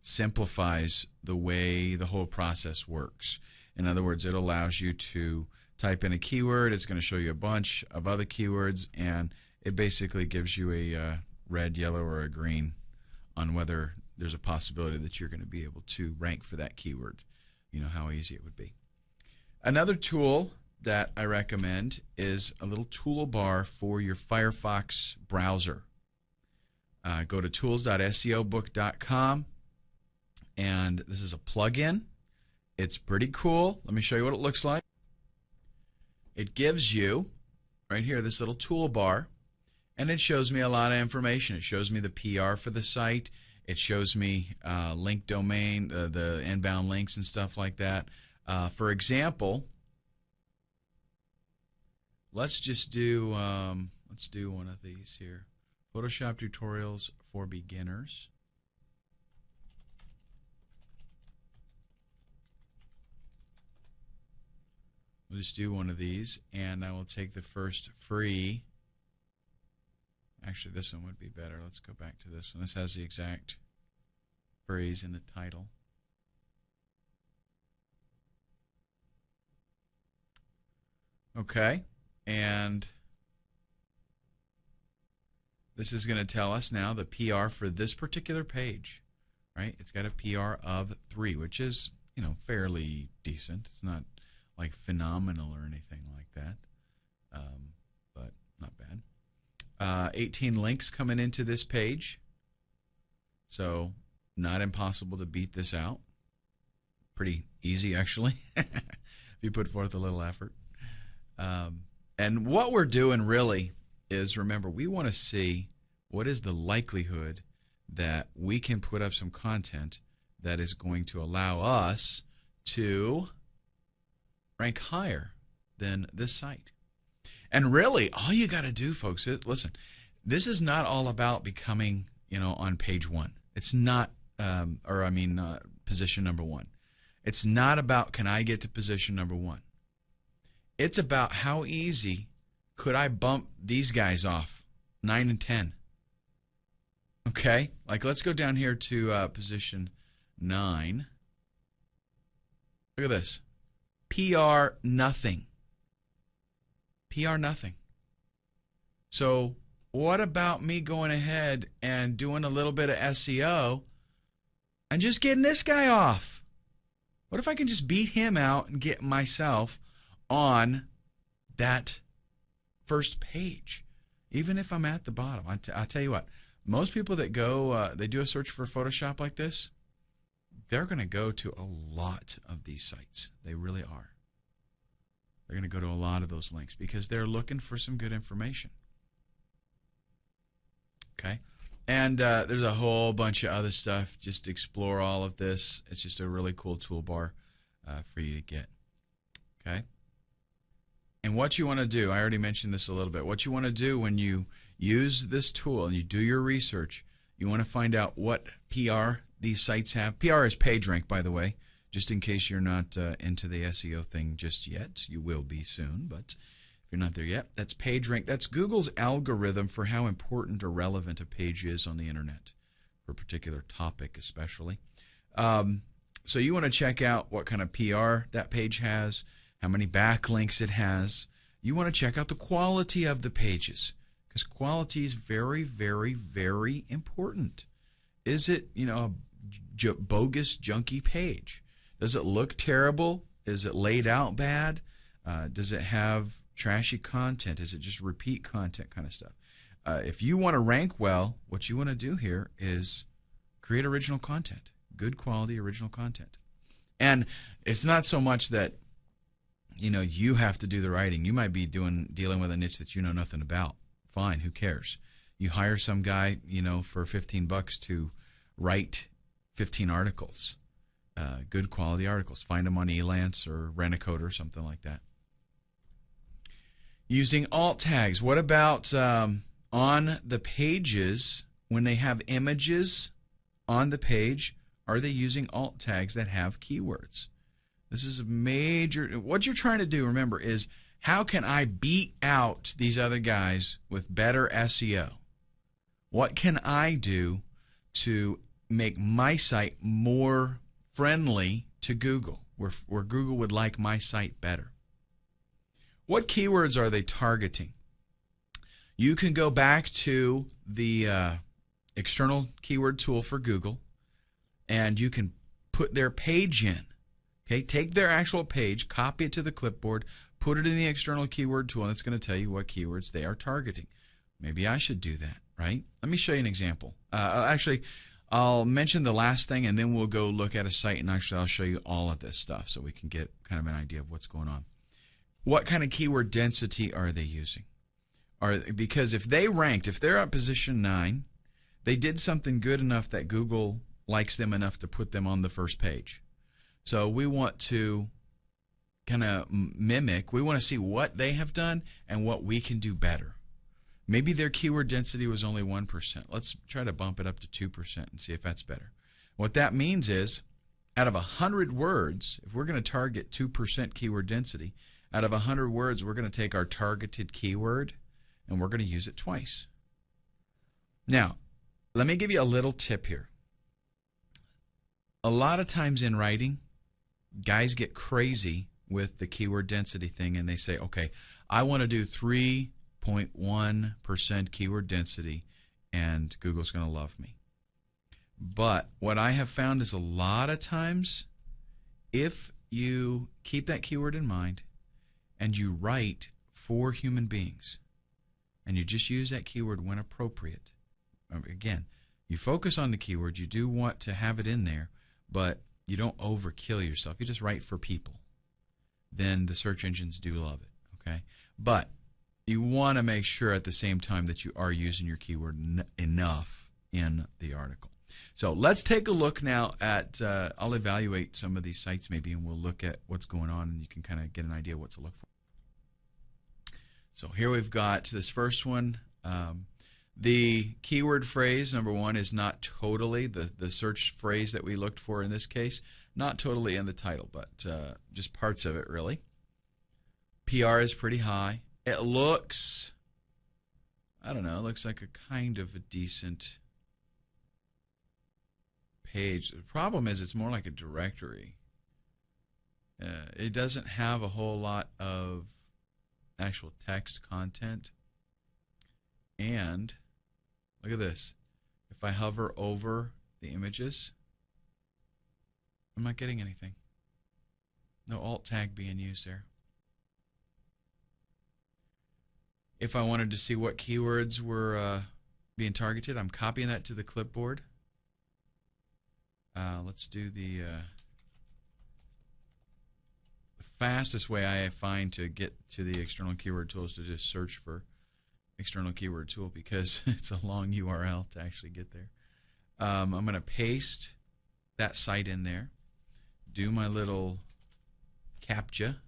simplifies the way the whole process works. In other words, it allows you to type in a keyword. It's going to show you a bunch of other keywords, and it basically gives you a red, yellow, or a green on whether there's a possibility that you're going to be able to rank for that keyword. You know how easy it would be. Another tool that I recommend is a little toolbar for your Firefox browser. Go to tools.seobook.com, and this is a plugin. It's pretty cool. Let me show you what it looks like. It gives you, right here, this little toolbar, and it shows me a lot of information. It shows me the PR for the site. It shows me link domain, the inbound links and stuff like that. For example, let's do one of these here. Photoshop tutorials for beginners. We'll just do one of these, and I will take the first free. Actually, this one would be better. Let's go back to this one. This has the exact phrase in the title. Okay, and this is going to tell us now the PR for this particular page, right? It's got a PR of 3, which is, fairly decent. It's not like phenomenal or anything like that, but not bad. 18 links coming into this page, so not impossible to beat this out. Pretty easy, actually, if you put forth a little effort. And what we're doing really is, remember, we want to see what is the likelihood that we can put up some content that is going to allow us to rank higher than this site. And really, all you got to do, folks, listen, this is not all about becoming, on page 1. It's not, position number 1. It's not about, can I get to position number 1? It's about how easy could I bump these guys off, 9 and 10. Okay, like let's go down here to position 9. Look at this. PR nothing. PR nothing. So what about me going ahead and doing a little bit of SEO and just getting this guy off? What if I can just beat him out and get myself on that first page, even if I'm at the bottom? I'll tell you what, most people that go, they do a search for Photoshop like this, they're going to go to a lot of these sites. They really are. They're going to go to a lot of those links because they're looking for some good information. Okay? And there's a whole bunch of other stuff. Just explore all of this. It's just a really cool toolbar for you to get. Okay? And what you want to do, I already mentioned this a little bit, what you want to do when you use this tool and you do your research, you want to find out what PR these sites have. PR is PageRank, by the way, just in case you're not into the SEO thing just yet. You will be soon, but if you're not there yet, that's PageRank. That's Google's algorithm for how important or relevant a page is on the internet, for a particular topic especially. So you want to check out what kind of PR that page has, how many backlinks it has. You want to check out the quality of the pages, because quality is very, very, very important. Is it, a bogus, junky page? Does it look terrible? Is it laid out bad? Does it have trashy content? Is it just repeat content kind of stuff? If you want to rank well, what you want to do here is create original content, good quality original content. And it's not so much that you have to do the writing. You might be dealing with a niche that you know nothing about. Fine, who cares? You hire some guy, for $15 to write 15 articles, good quality articles. Find them on Elance or Rent-A-Code or something like that. Using alt tags. What about on the pages when they have images on the page? Are they using alt tags that have keywords? This is a major. What you're trying to do, remember, is how can I beat out these other guys with better SEO? What can I do to make my site more friendly to Google, where Google would like my site better? What keywords are they targeting? You can go back to the external keyword tool for Google, and you can put their page in. Okay, take their actual page, copy it to the clipboard, put it in the external keyword tool, and it's going to tell you what keywords they are targeting. Maybe I should do that, right? Let me show you an example. Actually, I'll mention the last thing, and then we'll go look at a site, and actually I'll show you all of this stuff so we can get kind of an idea of what's going on. What kind of keyword density are they using? Because if they ranked, if they're at position 9, they did something good enough that Google likes them enough to put them on the first page. So we want to kind of mimic, we want to see what they have done and what we can do better. Maybe their keyword density was only 1%. Let's try to bump it up to 2% and see if that's better. What that means is, out of 100 words, if we're going to target 2% keyword density, out of 100 words, we're going to take our targeted keyword and we're going to use it twice. Now, let me give you a little tip here. A lot of times in writing, guys get crazy with the keyword density thing, and they say, okay, I want to do 3.1% keyword density, and Google's going to love me. But what I have found is a lot of times, if you keep that keyword in mind and you write for human beings, and you just use that keyword when appropriate, again, you focus on the keyword, you do want to have it in there, but you don't overkill yourself. You just write for people. Then the search engines do love it, okay? But you want to make sure at the same time that you are using your keyword enough in the article. So let's take a look now at, I'll evaluate some of these sites maybe, and we'll look at what's going on, and you can kind of get an idea what to look for. So here we've got this first one. The keyword phrase, number 1, is not totally, the search phrase that we looked for in this case, not totally in the title, but just parts of it really. PR is pretty high. It looks, I don't know, it looks like a kind of a decent page. The problem is it's more like a directory. It doesn't have a whole lot of actual text content. And look at this. If I hover over the images, I'm not getting anything. No alt tag being used there. If I wanted to see what keywords were being targeted, I'm copying that to the clipboard. Let's do the fastest way I find to get to the external keyword tool is to just search for external keyword tool, because it's a long URL to actually get there. I'm going to paste that site in there, do my little CAPTCHA,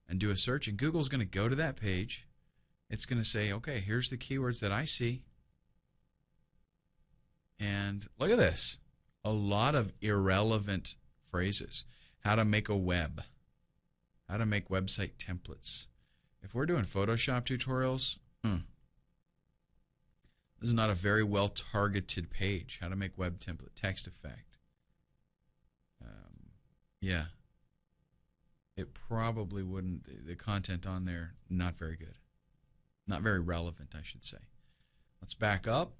and do a search, and Google's going to go to that page. It's going to say, okay, here's the keywords that I see, and look at this. A lot of irrelevant phrases. How to make a web. How to make website templates. If we're doing Photoshop tutorials, this is not a very well targeted page. How to make web template, text effect. Yeah, it probably wouldn't. The content on there, not very good. Not very relevant, I should say. Let's back up.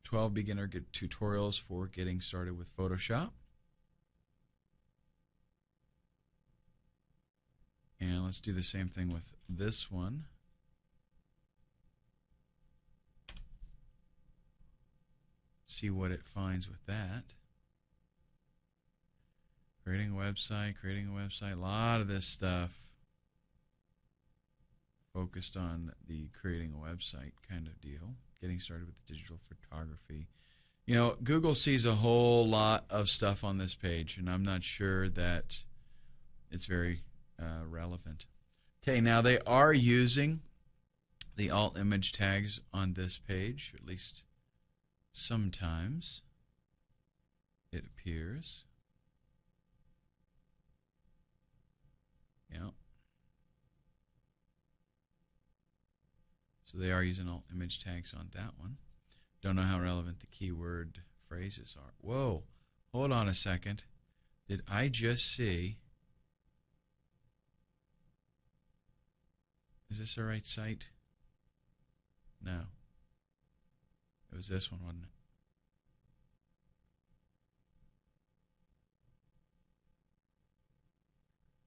12 beginner tutorials for getting started with Photoshop. And let's do the same thing with this one. See what it finds with that. Creating a website, a lot of this stuff focused on the creating a website kind of deal. Getting started with digital photography. You know, Google sees a whole lot of stuff on this page, and I'm not sure that it's very relevant. Okay, now they are using the alt image tags on this page, at least sometimes it appears. Yeah. So they are using alt image tags on that one. Don't know how relevant the keyword phrases are. Whoa, hold on a second. Did I just see? Is this the right site? No. It was this one, wasn't it?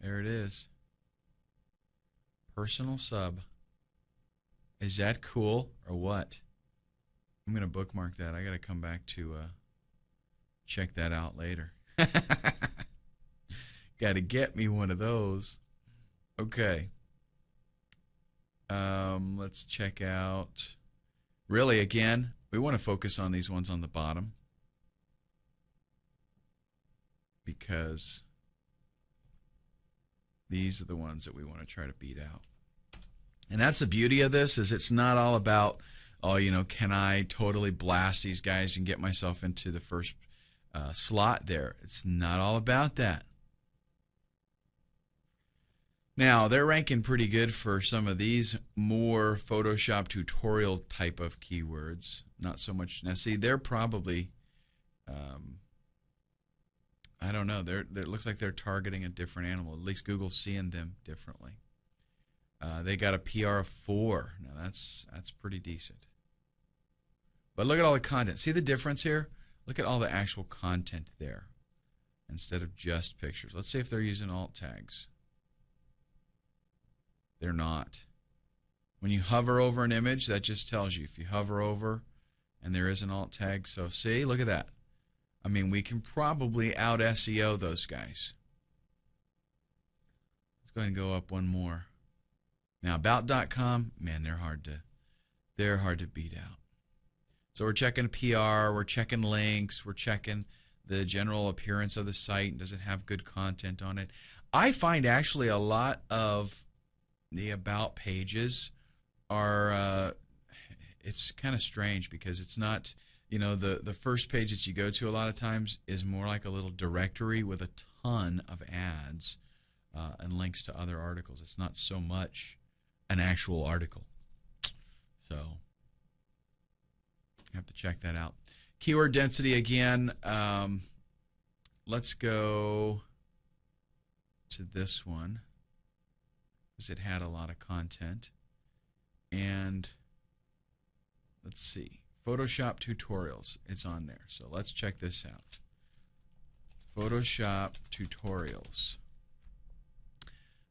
There it is. Personal sub. Is that cool or what? I'm going to bookmark that. I got to come back to check that out later. Got to get me one of those. Okay. Let's check out. Really, again, we want to focus on these ones on the bottom because these are the ones that we want to try to beat out. And that's the beauty of this, is it's not all about, oh, you know, can I totally blast these guys and get myself into the first slot there. It's not all about that. Now, they're ranking pretty good for some of these more Photoshop tutorial type of keywords. Not so much. Now, see, they're probably, I don't know, it looks like they're targeting a different animal. At least Google's seeing them differently. They got a PR of 4. Now, that's pretty decent. But look at all the content. See the difference here? Look at all the actual content there instead of just pictures. Let's see if they're using alt tags. They're not. When you hover over an image, that just tells you. If you hover over and there is an alt tag, so see, look at that. I mean, we can probably out SEO those guys. Let's go ahead and go up one more. Now, about.com, man, they're hard to beat out. So we're checking PR, we're checking links, we're checking the general appearance of the site. Does it have good content on it? I find actually a lot of the about pages are, it's kind of strange because it's not, you know, the first page that you go to a lot of times is more like a little directory with a ton of ads and links to other articles. It's not so much an actual article. So you have to check that out. Keyword density again. Let's go to this one because it had a lot of content. And let's see. Photoshop tutorials. It's on there. So let's check this out. Photoshop tutorials.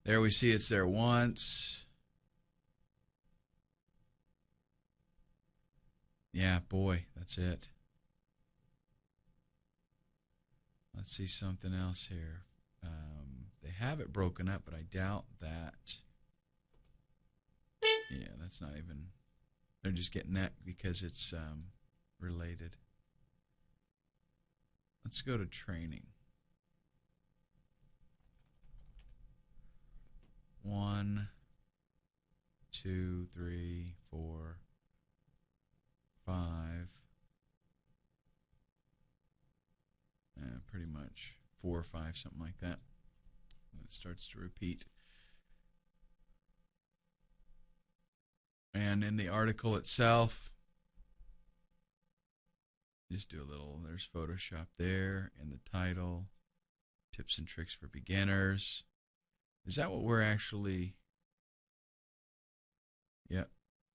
There we see it's there once. Yeah, boy, that's it. Let's see something else here. They have it broken up, but I doubt that. Yeah, that's not even. They're just getting that because it's related. Let's go to training. 1, 2, 3, 4, 5. Pretty much 4 or 5, something like that. It starts to repeat. And in the article itself, just do a little, there's Photoshop there in the title, tips and tricks for beginners. Is that what we're actually, yeah,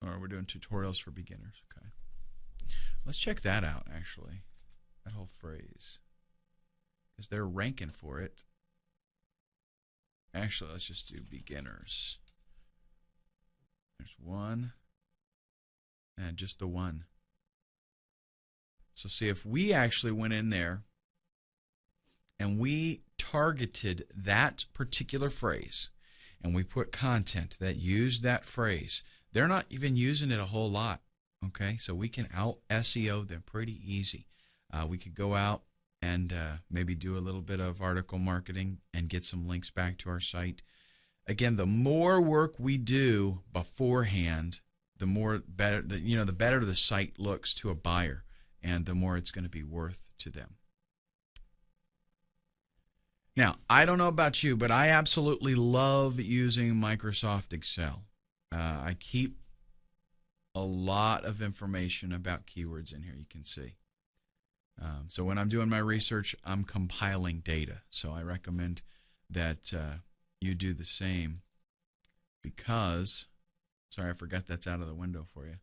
or we're doing tutorials for beginners, okay. Let's check that out actually, that whole phrase, because they're ranking for it. Actually, let's just do beginners. There's one, and just the one. So see if we actually went in there and we targeted that particular phrase and we put content that used that phrase. They're not even using it a whole lot, okay? So we can out SEO them pretty easy. We could go out and maybe do a little bit of article marketing and get some links back to our site. Again, the more work we do beforehand, the better the site looks to a buyer, and the more it's going to be worth to them. Now, I don't know about you, but I absolutely love using Microsoft Excel. I keep a lot of information about keywords in here, you can see. So when I'm doing my research, I'm compiling data. So I recommend that you do the same because, sorry, I forgot that's out of the window for you,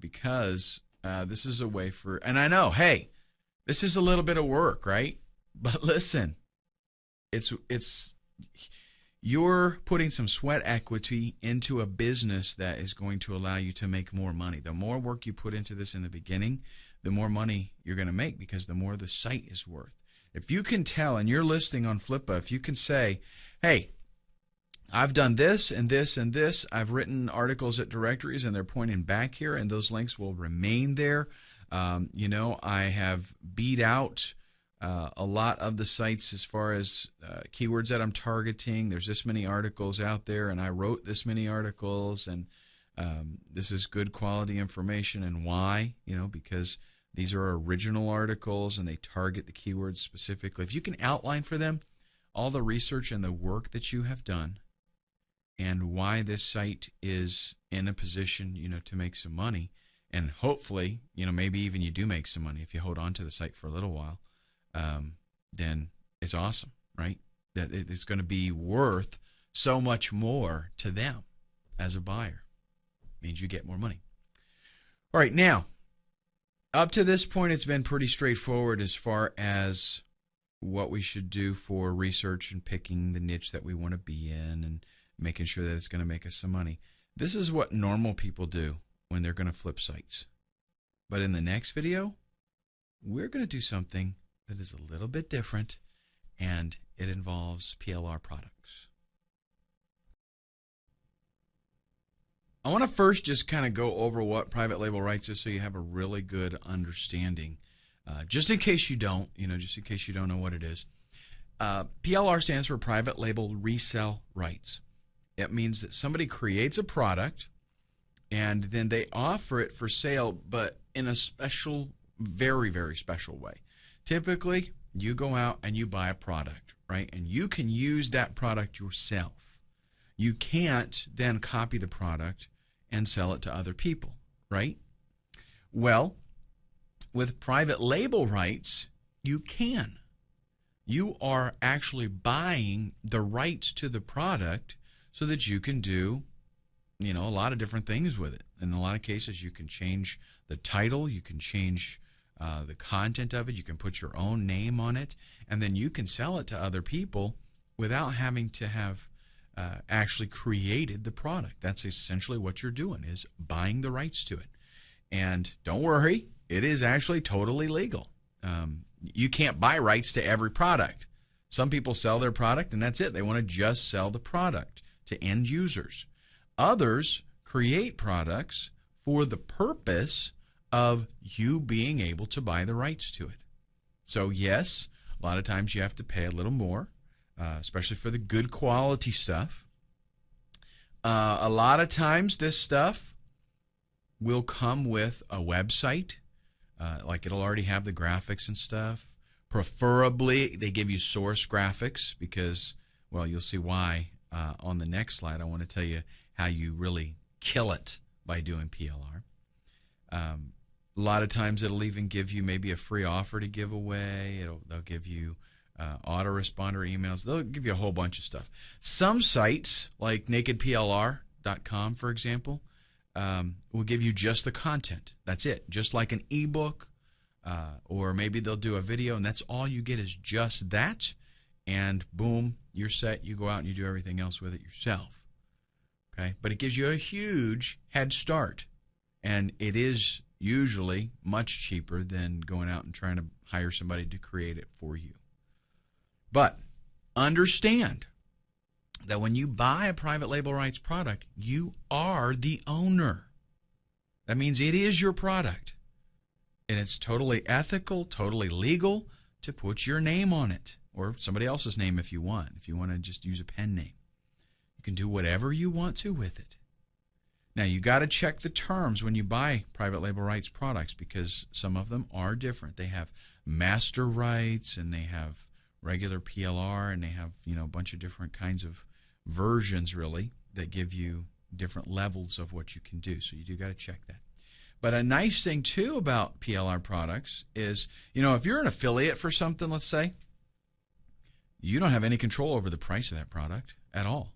because this is a way for, and I know, hey, this is a little bit of work, right? But listen, it's you're putting some sweat equity into a business that is going to allow you to make more money. The more work you put into this in the beginning, the more money you're going to make, because the more the site is worth. If you can tell in your listing on Flippa, if you can say, hey, I've done this and this and this, I've written articles at directories and they're pointing back here and those links will remain there. I have beat out a lot of the sites as far as keywords that I'm targeting. There's this many articles out there and I wrote this many articles, and this is good quality information. And why? Because these are original articles and they target the keywords specifically. If you can outline for them all the research and the work that you have done and why this site is in a position, to make some money, and hopefully, maybe even you do make some money if you hold on to the site for a little while, then it's awesome, right? That it's going to be worth so much more to them as a buyer. It means you get more money. All right, now, up to this point, it's been pretty straightforward as far as what we should do for research and picking the niche that we want to be in and making sure that it's going to make us some money. This is what normal people do when they're going to flip sites. But in the next video, we're going to do something that is a little bit different, and it involves PLR products. I want to first just kind of go over what private label rights is so you have a really good understanding. Just in case you don't, just in case you don't know what it is. PLR stands for private label resale rights. It means that somebody creates a product and then they offer it for sale, but in a special, very, very special way. Typically, you go out and you buy a product, right? And you can use that product yourself. You can't then copy the product and sell it to other people, right? Well, with private label rights, you can. You are actually buying the rights to the product so that you can do, a lot of different things with it. In a lot of cases, you can change the title, you can change the content of it, you can put your own name on it, and then you can sell it to other people without having to have actually created the product. That's essentially what you're doing, is buying the rights to it. And don't worry, it is actually totally legal. You can't buy rights to every product. Some people sell their product and that's it. They want to just sell the product to end users. Others create products for the purpose of you being able to buy the rights to it. So yes, a lot of times you have to pay a little more, especially for the good quality stuff. A lot of times this stuff will come with a website, like it'll already have the graphics and stuff. Preferably, they give you source graphics because, well, you'll see why on the next slide. I want to tell you how you really kill it by doing PLR. A lot of times it'll even give you maybe a free offer to give away. They'll give you autoresponder emails. They'll give you a whole bunch of stuff. Some sites, like nakedplr.com, for example, will give you just the content. That's it, just like an ebook, or maybe they'll do a video, and that's all you get is just that, and boom, you're set. You go out and you do everything else with it yourself. Okay, but it gives you a huge head start, and it is usually much cheaper than going out and trying to hire somebody to create it for you. But understand that when you buy a private label rights product, you are the owner. That means it is your product. And it's totally ethical, totally legal to put your name on it, or somebody else's name if you want to just use a pen name. You can do whatever you want to with it. Now, you got to check the terms when you buy private label rights products, because some of them are different. They have master rights, and they have regular PLR, and they have, a bunch of different kinds of versions, really, that give you different levels of what you can do. So you do got to check that. But a nice thing, too, about PLR products is, if you're an affiliate for something, let's say, you don't have any control over the price of that product at all.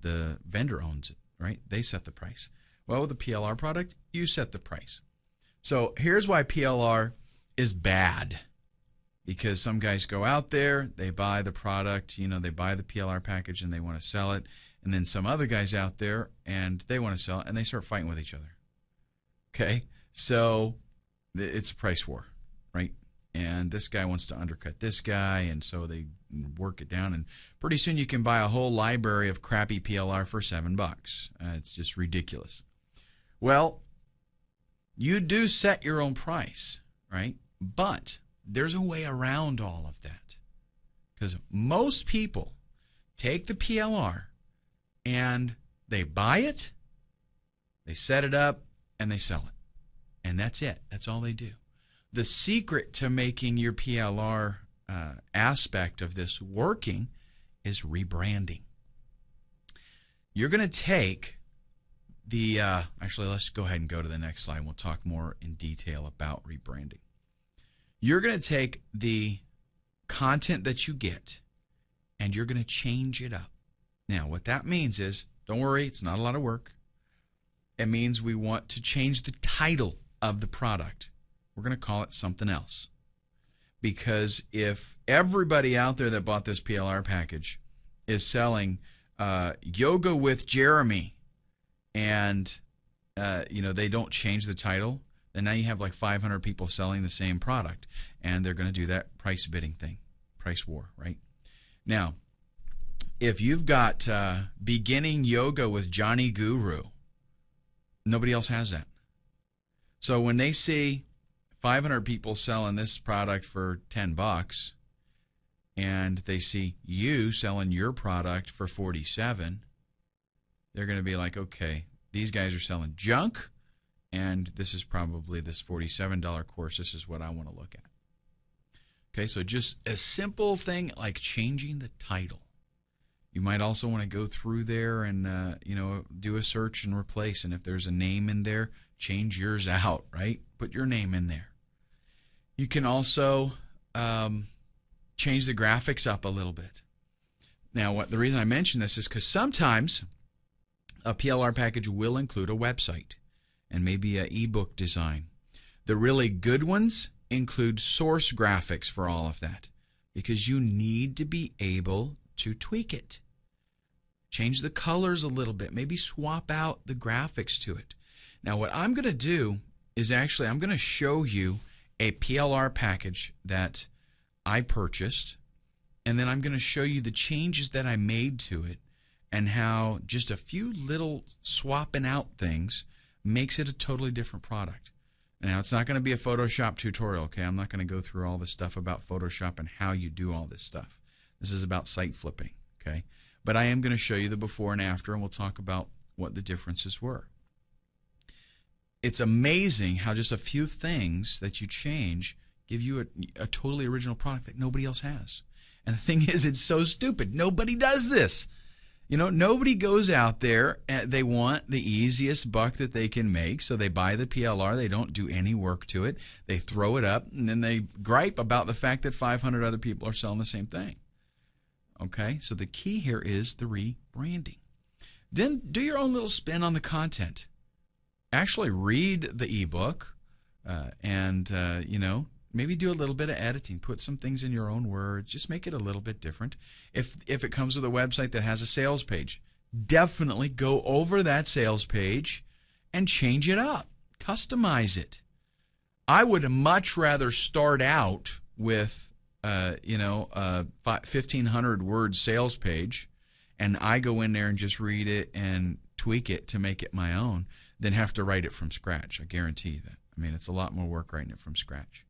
The vendor owns it, right? They set the price. Well, with a PLR product, you set the price. So here's why PLR is bad. Because some guys go out there, they buy the product, they buy the PLR package and they want to sell it. And then some other guys out there and they want to sell it and they start fighting with each other. Okay? So it's a price war, right? And this guy wants to undercut this guy, and so they work it down. And pretty soon you can buy a whole library of crappy PLR for $7. It's just ridiculous. Well, you do set your own price, right? But there's a way around all of that, because most people take the PLR and they buy it, they set it up, and they sell it. And that's it. That's all they do. The secret to making your PLR aspect of this working is rebranding. You're going to take the, actually, let's go ahead and go to the next slide, and we'll talk more in detail about rebranding. You're going to take the content that you get, and you're going to change it up. Now, what that means is, don't worry, it's not a lot of work. It means we want to change the title of the product. We're going to call it something else. Because if everybody out there that bought this PLR package is selling Yoga with Jeremy, and they don't change the title, then now you have like 500 people selling the same product, and they're going to do that price bidding thing, price war, right? Now, if you've got beginning yoga with Johnny Guru, nobody else has that. So when they see 500 people selling this product for $10, and they see you selling your product for $47, they're going to be like, okay, these guys are selling junk, and this is probably this $47 course. This is what I want to look at. Okay, so just a simple thing like changing the title. You might also want to go through there and do a search and replace. And if there's a name in there, change yours out, right? Put your name in there. You can also change the graphics up a little bit. Now, the reason I mention this is because sometimes a PLR package will include a website and maybe an ebook design. The really good ones include source graphics for all of that, because you need to be able to tweak it. Change the colors a little bit, maybe swap out the graphics to it. Now, what I'm going to do is actually I'm going to show you a PLR package that I purchased, and then I'm going to show you the changes that I made to it and how just a few little swapping out things makes it a totally different product. Now, it's not going to be a Photoshop tutorial, okay? I'm not going to go through all this stuff about Photoshop and how you do all this stuff. This is about site flipping, okay? But I am going to show you the before and after, and we'll talk about what the differences were. It's amazing how just a few things that you change give you a totally original product that nobody else has. And the thing is, it's so stupid. Nobody does this. Nobody goes out there and they want the easiest buck that they can make, so they buy the PLR. They don't do any work to it. They throw it up, and then they gripe about the fact that 500 other people are selling the same thing. Okay, so the key here is the rebranding. Then do your own little spin on the content. Actually read the ebook and maybe do a little bit of editing. Put some things in your own words. Just make it a little bit different. If it comes with a website that has a sales page, definitely go over that sales page and change it up. Customize it. I would much rather start out with a 1,500 word sales page, and I go in there and just read it and tweak it to make it my own, than have to write it from scratch. I guarantee you that. I mean, it's a lot more work writing it from scratch.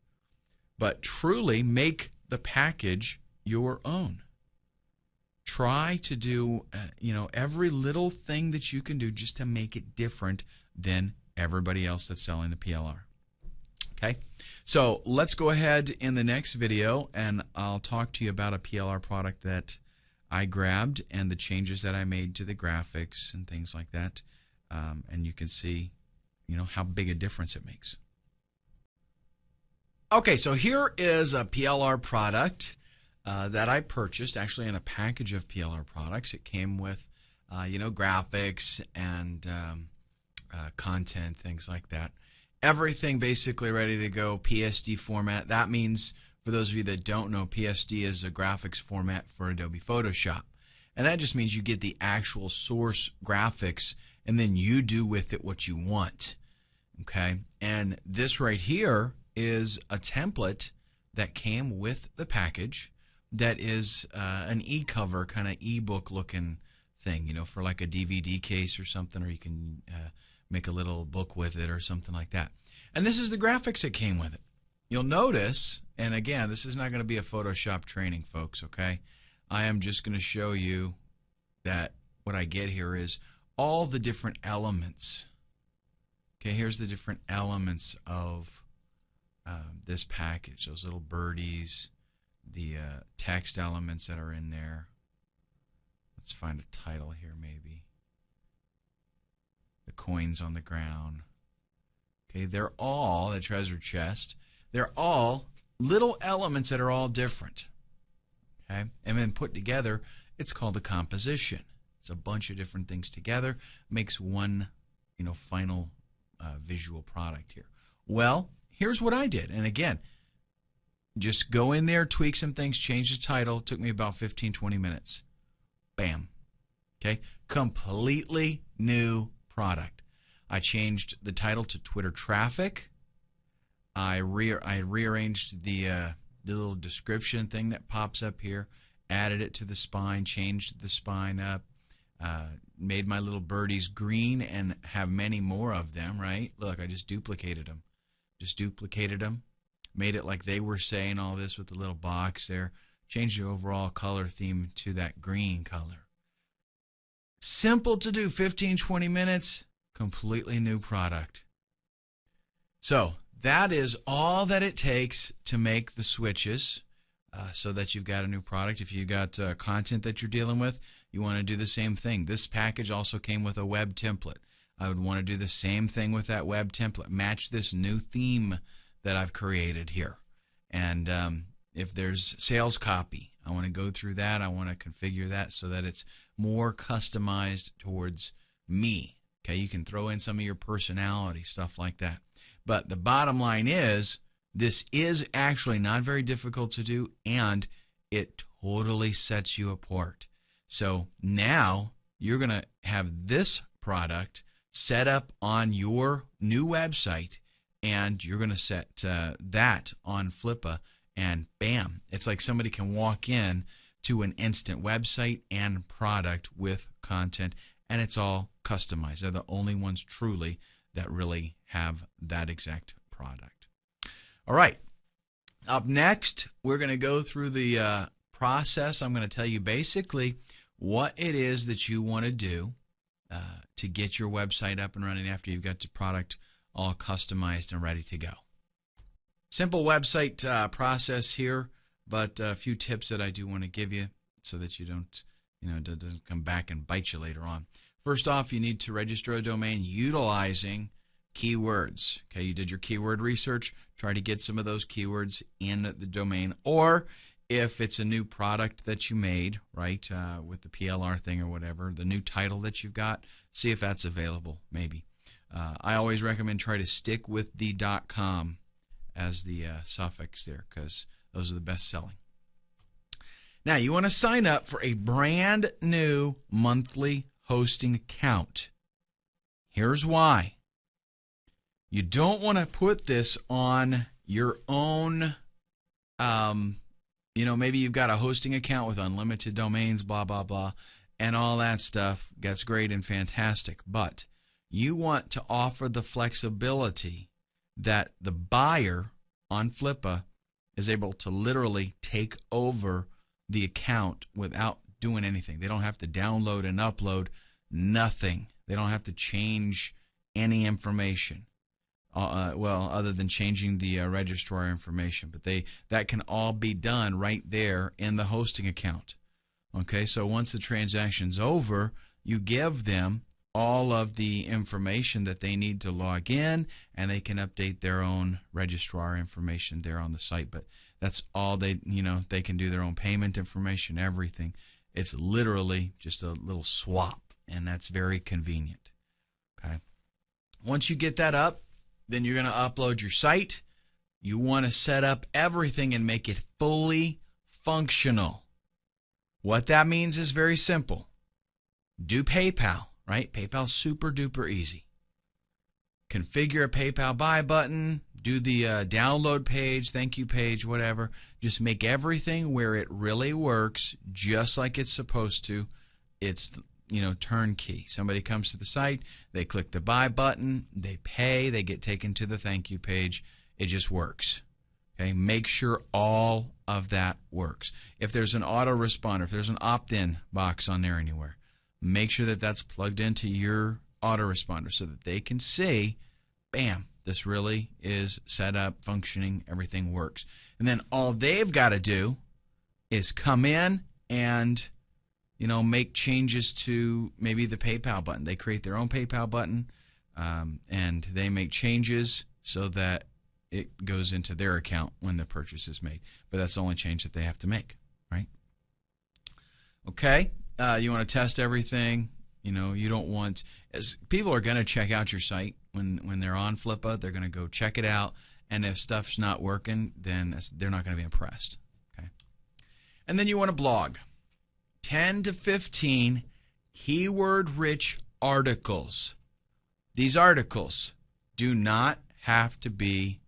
But truly make the package your own. try to do every little thing that you can do just to make it different than everybody else that's selling the PLR. Okay, so let's go ahead in the next video and I'll talk to you about a PLR product that I grabbed and the changes that I made to the graphics and things like that, and you can see how big a difference it makes. Okay, so here is a PLR product that I purchased, actually in a package of PLR products. It came with, graphics and content, things like that. Everything basically ready to go, PSD format. That means, for those of you that don't know, PSD is a graphics format for Adobe Photoshop. And that just means you get the actual source graphics and then you do with it what you want. Okay, and this right here is a template that came with the package that is an e-cover, kind of e-book looking thing, for like a DVD case or something, or you can make a little book with it or something like that. And this is the graphics that came with it. You'll notice, and again, this is not going to be a Photoshop training, folks, okay? I am just going to show you that what I get here is all the different elements. Okay, here's the different elements of this package, those little birdies, the text elements that are in there. Let's find a title here maybe. The coins on the ground. Okay, they're all the treasure chest. They're all little elements that are all different. Okay, and then put together, it's called a composition. It's a bunch of different things together, makes one, final visual product here. Well, here's what I did, and again, just go in there, tweak some things, change the title. It took me about 15-20 minutes. Bam. Okay, completely new product. I changed the title to Twitter Traffic. I rearranged the little description thing that pops up here, added it to the spine, changed the spine up, made my little birdies green and have many more of them, right? Look, I just duplicated them. Made it like they were saying all this with the little box there. Changed the overall color theme to that green color. Simple to do, 15-20 minutes, completely new product. So that is all that it takes to make the switches so that you've got a new product. If you've got content that you're dealing with, you want to do the same thing. This package also came with a web template. I would want to do the same thing with that web template. Match this new theme that I've created here. And if there's sales copy, I want to go through that. I want to configure that so that it's more customized towards me. Okay, you can throw in some of your personality, stuff like that. But the bottom line is, this is actually not very difficult to do, and it totally sets you apart. So now you're going to have this product set up on your new website, and you're going to set that on Flippa, and bam, it's like somebody can walk in to an instant website and product with content, and it's all customized. They're the only ones truly that really have that exact product. All right, up next, we're going to go through the process. I'm going to tell you basically what it is that you want to do to get your website up and running after you've got the product all customized and ready to go. Simple website process here, but a few tips that I do want to give you so that you don't, it doesn't come back and bite you later on. First off, you need to register a domain utilizing keywords. Okay, you did your keyword research. Try to get some of those keywords in the domain, or if it's a new product that you made, right, with the PLR thing or whatever, the new title that you've got, see if that's available, maybe. I always recommend try to stick with the .com as the suffix there, because those are the best selling. Now, you want to sign up for a brand new monthly hosting account. Here's why. You don't want to put this on your own, maybe you've got a hosting account with unlimited domains, blah, blah, blah, and all that stuff. That's great and fantastic, but you want to offer the flexibility that the buyer on Flippa is able to literally take over the account without doing anything. They don't have to download and upload nothing. They don't have to change any information. Well, other than changing the registrar information, but that can all be done right there in the hosting account. Okay, so once the transaction's over, you give them all of the information that they need to log in, and they can update their own registrar information there on the site. But that's all they can do their own payment information, everything. It's literally just a little swap, and that's very convenient. Okay, once you get that up, then you're going to upload your site. You want to set up everything and make it fully functional. What that means is very simple. Do PayPal, right? PayPal's super duper easy. Configure a PayPal buy button, do the download page, thank you page, whatever. Just make everything where it really works just like it's supposed to. It's turnkey. Somebody comes to the site, they click the buy button, they pay, they get taken to the thank you page. It just works. Okay, make sure all of that works. If there's an autoresponder, if there's an opt-in box on there anywhere, make sure that that's plugged into your autoresponder so that they can see, bam, this really is set up, functioning, everything works. And then all they've got to do is come in and make changes to maybe the PayPal button. They create their own PayPal button, and they make changes so that it goes into their account when the purchase is made. But that's the only change that they have to make, right? Okay, you want to test everything. You don't want, as people are going to check out your site when they're on Flippa. They're going to go check it out, and if stuff's not working, then they're not going to be impressed. Okay, and then you want to blog. 10 to 15 keyword-rich articles. These articles do not have to be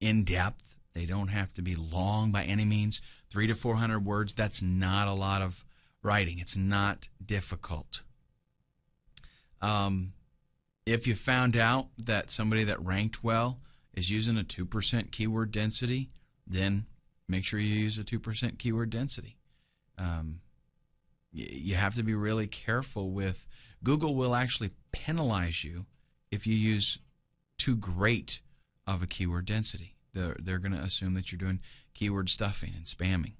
in-depth. They don't have to be long by any means. 300 to 400 words, that's not a lot of writing. It's not difficult. If you found out that somebody that ranked well is using a 2% keyword density, then make sure you use a 2% keyword density. You have to be really careful with, Google will actually penalize you if you use too great of a keyword density. They're going to assume that you're doing keyword stuffing and spamming.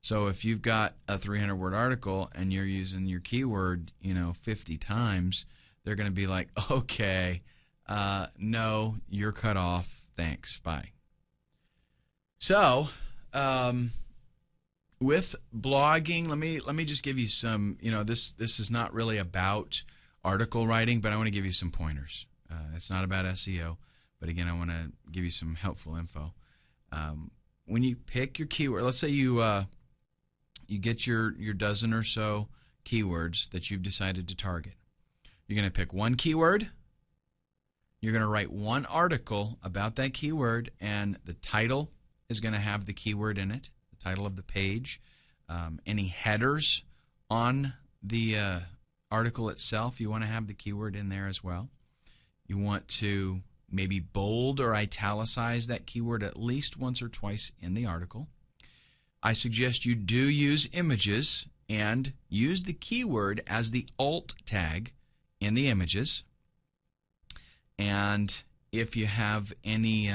So if you've got a 300-word article and you're using your keyword 50 times, they're going to be like, okay, no, you're cut off, thanks, bye. So, with blogging, let me just give you some. This is not really about article writing, but I want to give you some pointers. It's not about SEO, but again, I want to give you some helpful info. When you pick your keyword, let's say you get your dozen or so keywords that you've decided to target. You're going to pick one keyword. You're going to write one article about that keyword, and the title is going to have the keyword in it, the title of the page. Any headers on the article itself, you want to have the keyword in there as well. You want to maybe bold or italicize that keyword at least once or twice in the article. I suggest you do use images and use the keyword as the alt tag in the images. And if you have any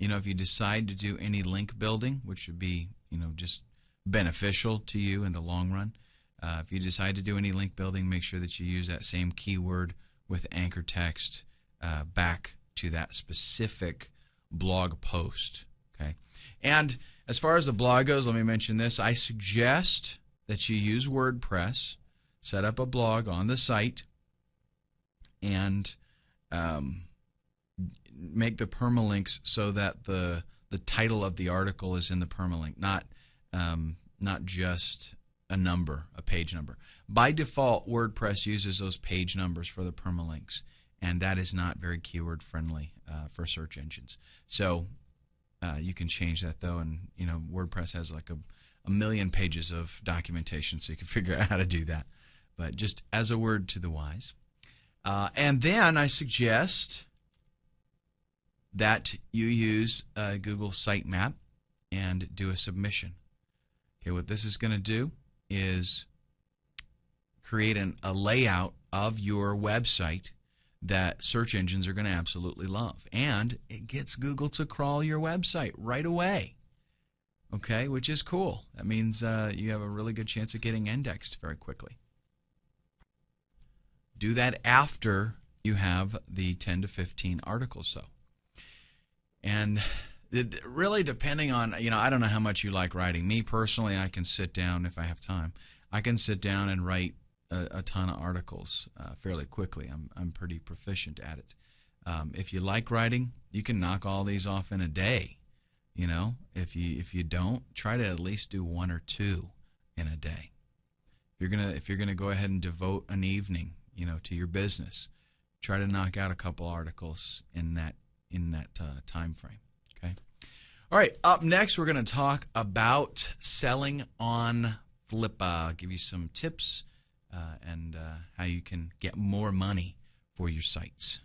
if you decide to do any link building, which would be, just beneficial to you in the long run, if you decide to do any link building, make sure that you use that same keyword with anchor text back to that specific blog post. Okay, and as far as the blog goes, let me mention this. I suggest that you use WordPress, set up a blog on the site, and make the permalinks so that the title of the article is in the permalink, not just a page number. By default, WordPress uses those page numbers for the permalinks, and that is not very keyword friendly for search engines. So you can change that though, and WordPress has like a million pages of documentation, so you can figure out how to do that. But just as a word to the wise. And then I suggest that you use Google Sitemap and do a submission. Okay, what this is going to do is create a layout of your website that search engines are going to absolutely love. And it gets Google to crawl your website right away. Okay, which is cool. That means you have a really good chance of getting indexed very quickly. Do that after you have the 10 to 15 articles, though. And really depending on, I don't know how much you like writing. Me personally, I can sit down if I have time. I can sit down and write a ton of articles fairly quickly. I'm pretty proficient at it. If you like writing, you can knock all these off in a day. If you don't, try to at least do one or two in a day. If you're gonna go ahead and devote an evening, to your business, try to knock out a couple articles in that time frame. Okay. All right. Up next, we're going to talk about selling on Flippa. I'll give you some tips and how you can get more money for your sites.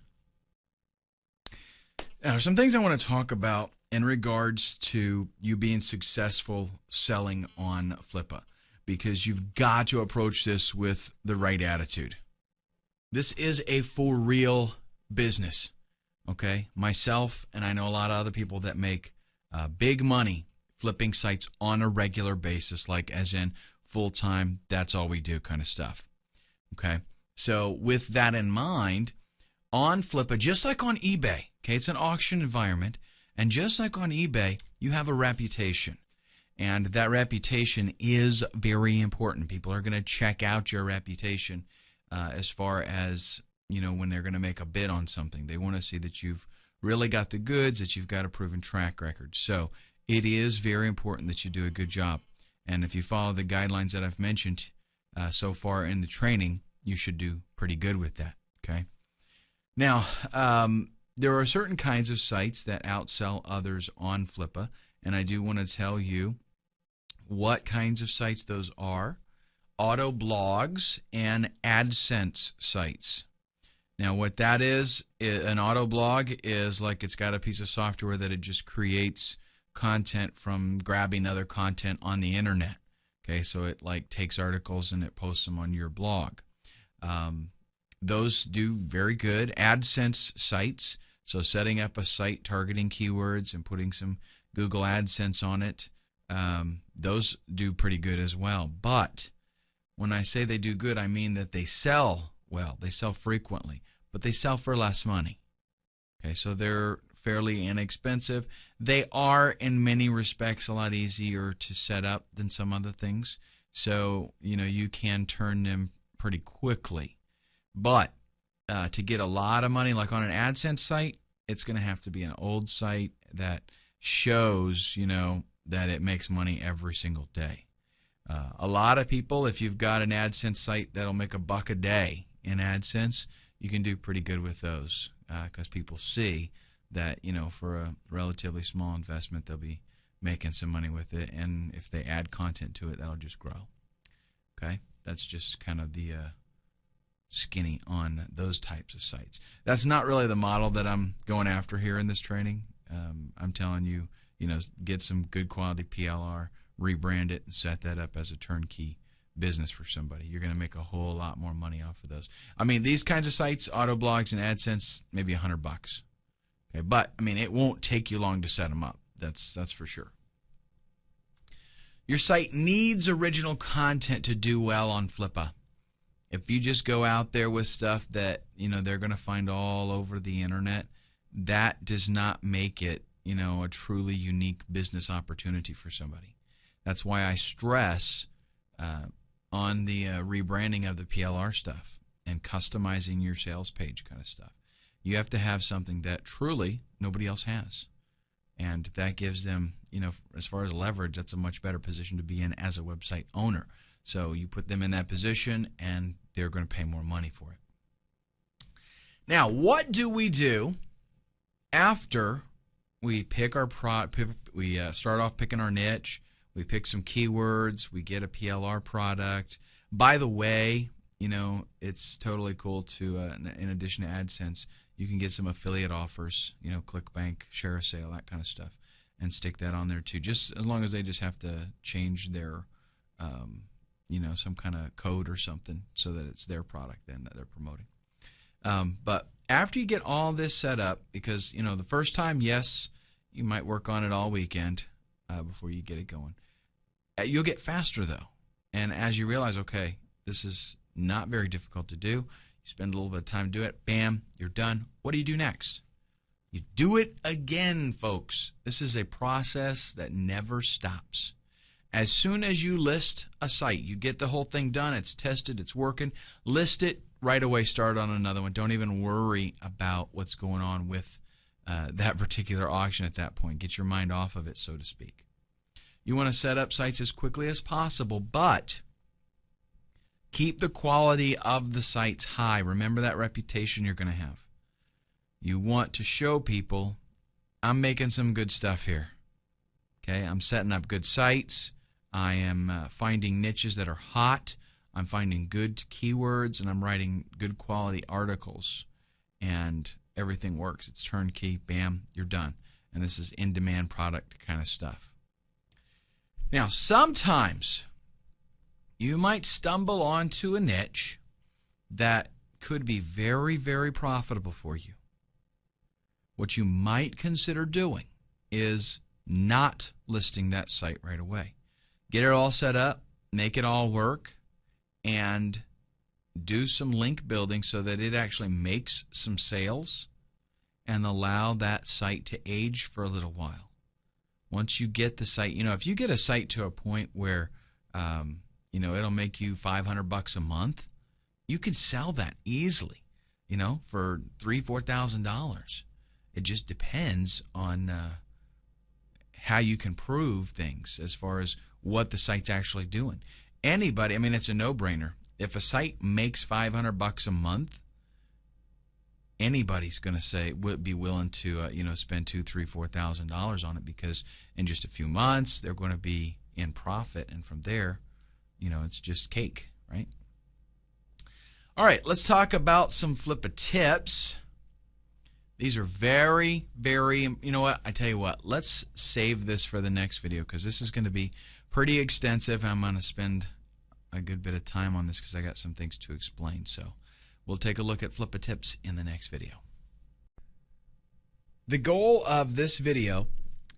Now, some things I want to talk about in regards to you being successful selling on Flippa, because you've got to approach this with the right attitude. This is a for real business, okay? Myself, and I know a lot of other people that make big money flipping sites on a regular basis, like as in full-time, that's all we do kind of stuff, okay? So with that in mind, on Flippa, just like on eBay, okay, it's an auction environment, and just like on eBay, you have a reputation. And that reputation is very important. People are going to check out your reputation as far as, when they're going to make a bid on something. They want to see that you've really got the goods, that you've got a proven track record. So it is very important that you do a good job. And if you follow the guidelines that I've mentioned so far in the training, you should do pretty good with that, okay? Now, there are certain kinds of sites that outsell others on Flippa, and I do want to tell you what kinds of sites those are. Auto blogs and AdSense sites. Now, what that is, an auto blog is like it's got a piece of software that it just creates content from grabbing other content on the internet. Okay, so it like takes articles and it posts them on your blog. Those do very good. AdSense sites, so setting up a site targeting keywords and putting some Google AdSense on it, those do pretty good as well. But when I say they do good, I mean that they sell well. They sell frequently, but they sell for less money. Okay, so they're fairly inexpensive. They are, in many respects, a lot easier to set up than some other things. So, you can turn them pretty quickly. But to get a lot of money, like on an AdSense site, it's going to have to be an old site that shows, that it makes money every single day. A lot of people, if you've got an AdSense site that'll make $1 a day in AdSense, you can do pretty good with those because people see that, for a relatively small investment, they'll be making some money with it. And if they add content to it, that'll just grow. Okay? That's just kind of the skinny on those types of sites. That's not really the model that I'm going after here in this training. I'm telling you, get some good quality PLR, rebrand it, and set that up as a turnkey business for somebody. You're going to make a whole lot more money off of those. I mean, these kinds of sites, auto blogs and AdSense, maybe $100. Okay, but I mean, it won't take you long to set them up. That's for sure. Your site needs original content to do well on Flippa. If you just go out there with stuff that they're going to find all over the internet, that does not make it a truly unique business opportunity for somebody. That's why I stress on the rebranding of the PLR stuff and customizing your sales page kind of stuff. You have to have something that truly nobody else has. And that gives them, as far as leverage, that's a much better position to be in as a website owner. So you put them in that position and they're going to pay more money for it. Now, what do we do after we pick our we start off picking our niche, we pick some keywords, we get a PLR product. By the way, it's totally cool to, in addition to AdSense, you can get some affiliate offers, ClickBank, Share a Sale, that kind of stuff. and stick that on there too. Just as long as they just have to change their, some kind of code or something so that it's their product then that they're promoting. But after you get all this set up, because the first time, yes, you might work on it all weekend before you get it going. You'll get faster though, and as you realize, okay, this is not very difficult to do. You spend a little bit of time to do it. Bam, you're done. What do you do next? You do it again, folks. This is a process that never stops. As soon as you list a site, you get the whole thing done, it's tested, it's working, list it right away, start on another one. Don't even worry about what's going on with that particular auction at that point. Get your mind off of it, so to speak. You want to set up sites as quickly as possible, but keep the quality of the sites high. Remember that reputation you're going to have. You want to show people, I'm making some good stuff here. Okay, I'm setting up good sites. I am finding niches that are hot. I'm finding good keywords, and I'm writing good quality articles, and everything works. It's turnkey. Bam, you're done. And this is in-demand product kind of stuff. Now, sometimes you might stumble onto a niche that could be very, very profitable for you. What you might consider doing is not listing that site right away. Get it all set up, make it all work, and do some link building so that it actually makes some sales, and allow that site to age for a little while. Once you get the site, if you get a site to a point where it'll make you $500 a month, you can sell that easily, for $3,000-$4,000. It just depends on how you can prove things as far as what the site's actually doing. Anybody, it's a no-brainer. If a site makes $500 a month, anybody's going to say would be willing to spend $2,000, $3,000, $4,000 on it, because in just a few months they're going to be in profit, and from there, it's just cake, right? All right, let's talk about some Flippa tips. These are very, very, I tell you what, let's save this for the next video, because this is going to be pretty extensive. I'm going to spend a good bit of time on this because I got some things to explain. So we'll take a look at Flippa tips in the next video. The goal of this video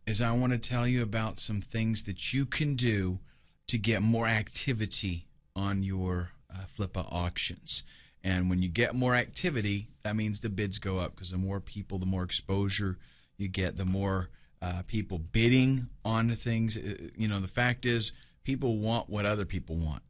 is I want to tell you about some things that you can do to get more activity on your Flippa auctions. And when you get more activity, that means the bids go up, because the more people, the more exposure you get, the more people bidding on the things. The fact is, people want what other people want,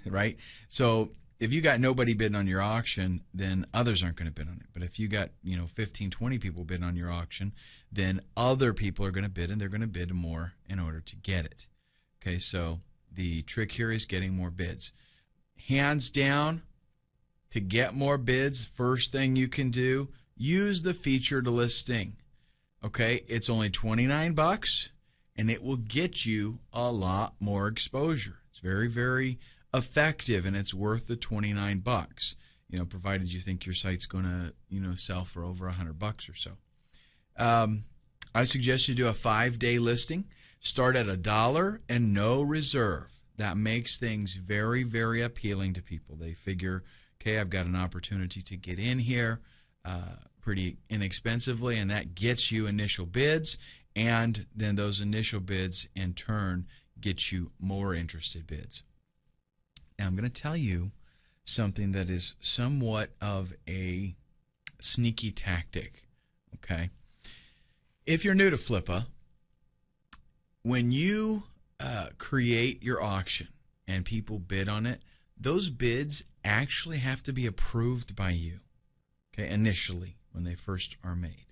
right? So if you got nobody bidding on your auction, then others aren't going to bid on it. But if you got 15, 20 people bidding on your auction, then other people are going to bid, and they're going to bid more in order to get it. Okay, so the trick here is getting more bids. Hands down, to get more bids, first thing you can do, use the featured listing. Okay, it's only $29, and it will get you a lot more exposure. It's very, very effective, and it's worth the $29. Provided you think your site's going to sell for over $100 or so. I suggest you do a 5-day listing. Start at $1 and no reserve. That makes things very, very appealing to people. They figure, okay, I've got an opportunity to get in here pretty inexpensively, and that gets you initial bids, and then those initial bids in turn get you more interested bids. Now I'm going to tell you something that is somewhat of a sneaky tactic, okay? If you're new to Flippa, when you create your auction and people bid on it, those bids actually have to be approved by you, okay, initially when they first are made.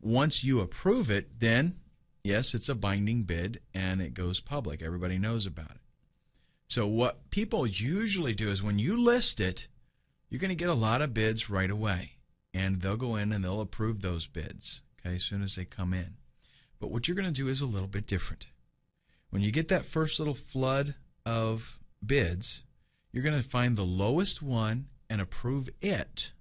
Once you approve it, then, yes, it's a binding bid and it goes public. Everybody knows about it. So what people usually do is when you list it, you're going to get a lot of bids right away, and they'll go in and they'll approve those bids, okay, as soon as they come in. But what you're going to do is a little bit different. When you get that first little flood of bids, you're going to find the lowest one and approve it,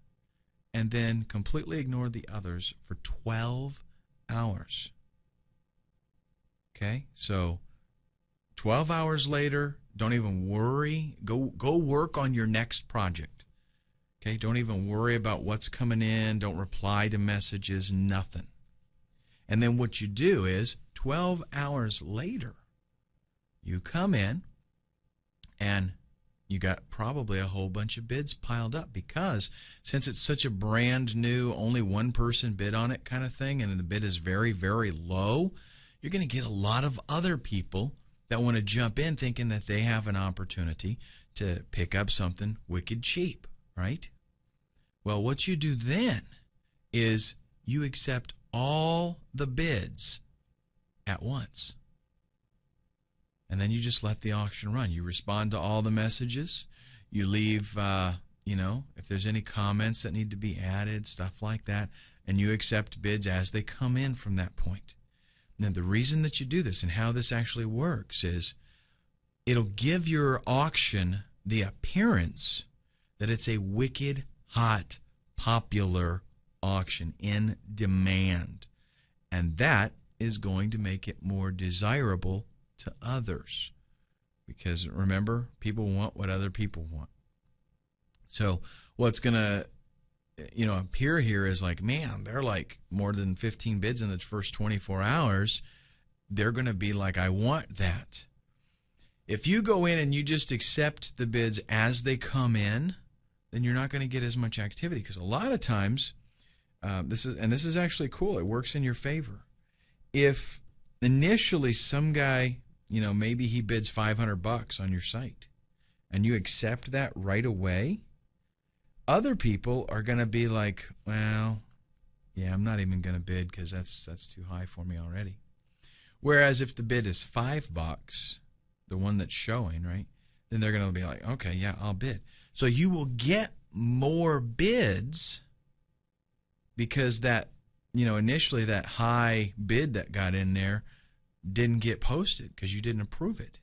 and then completely ignore the others for 12 hours. Okay, so 12 hours later, don't even worry. Go work on your next project. Okay, don't even worry about what's coming in. Don't reply to messages, nothing. And then what you do is 12 hours later, you come in and you got probably a whole bunch of bids piled up, because since it's such a brand new, only one person bid on it kind of thing, and the bid is very, very low, you're going to get a lot of other people that want to jump in thinking that they have an opportunity to pick up something wicked cheap, right? Well, what you do then is you accept all the bids at once. And then you just let the auction run. You respond to all the messages. You leave, if there's any comments that need to be added, stuff like that. And you accept bids as they come in from that point. Now, the reason that you do this and how this actually works is it'll give your auction the appearance that it's a wicked, hot, popular auction in demand. And that is going to make it more desirable to others. Because remember, people want what other people want. So what's going to appear here is like, man, they're like more than 15 bids in the first 24 hours. They're going to be like, I want that. If you go in and you just accept the bids as they come in, then you're not going to get as much activity, because a lot of times, this is actually cool. It works in your favor. If initially some guy, maybe he bids $500 on your site, and you accept that right away, other people are going to be like, well, yeah, I'm not even going to bid because that's too high for me already. Whereas if the bid is $5, the one that's showing, right, then they're going to be like, okay, yeah, I'll bid. So you will get more bids because that, initially that high bid that got in there didn't get posted because you didn't approve it.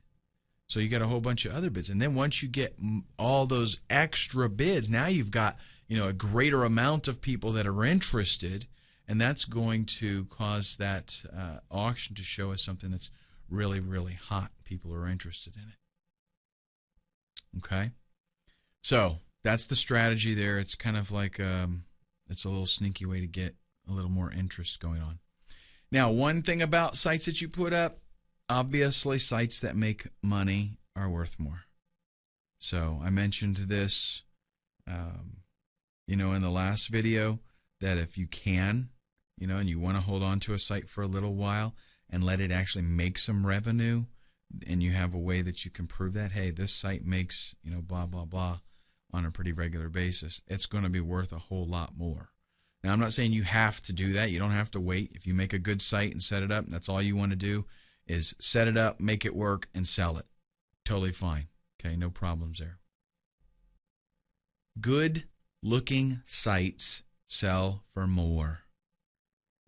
So you got a whole bunch of other bids. And then once you get all those extra bids, now you've got, a greater amount of people that are interested, and that's going to cause that auction to show us something that's really, really hot. People are interested in it. Okay? So that's the strategy there. It's kind of like it's a little sneaky way to get a little more interest going on. Now, one thing about sites that you put up, obviously sites that make money are worth more. So I mentioned this, in the last video, that if you can, and you want to hold on to a site for a little while and let it actually make some revenue, and you have a way that you can prove that, hey, this site makes, blah, blah, blah on a pretty regular basis, it's going to be worth a whole lot more. Now, I'm not saying you have to do that. You don't have to wait. If you make a good site and set it up, that's all you want to do is set it up, make it work, and sell it. Totally fine. Okay, no problems there. Good-looking sites sell for more.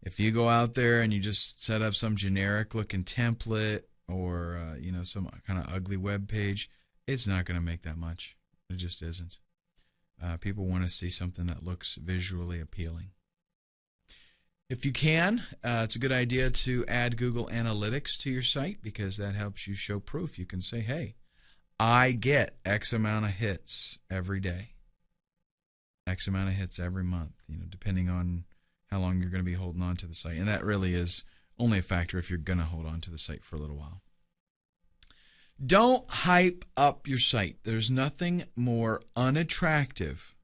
If you go out there and you just set up some generic-looking template or some kind of ugly web page, it's not going to make that much. It just isn't. People want to see something that looks visually appealing. If you can, it's a good idea to add Google Analytics to your site, because that helps you show proof. You can say, hey, I get X amount of hits every day, X amount of hits every month, depending on how long you're going to be holding on to the site. And that really is only a factor if you're going to hold on to the site for a little while. Don't hype up your site. There's nothing more unattractive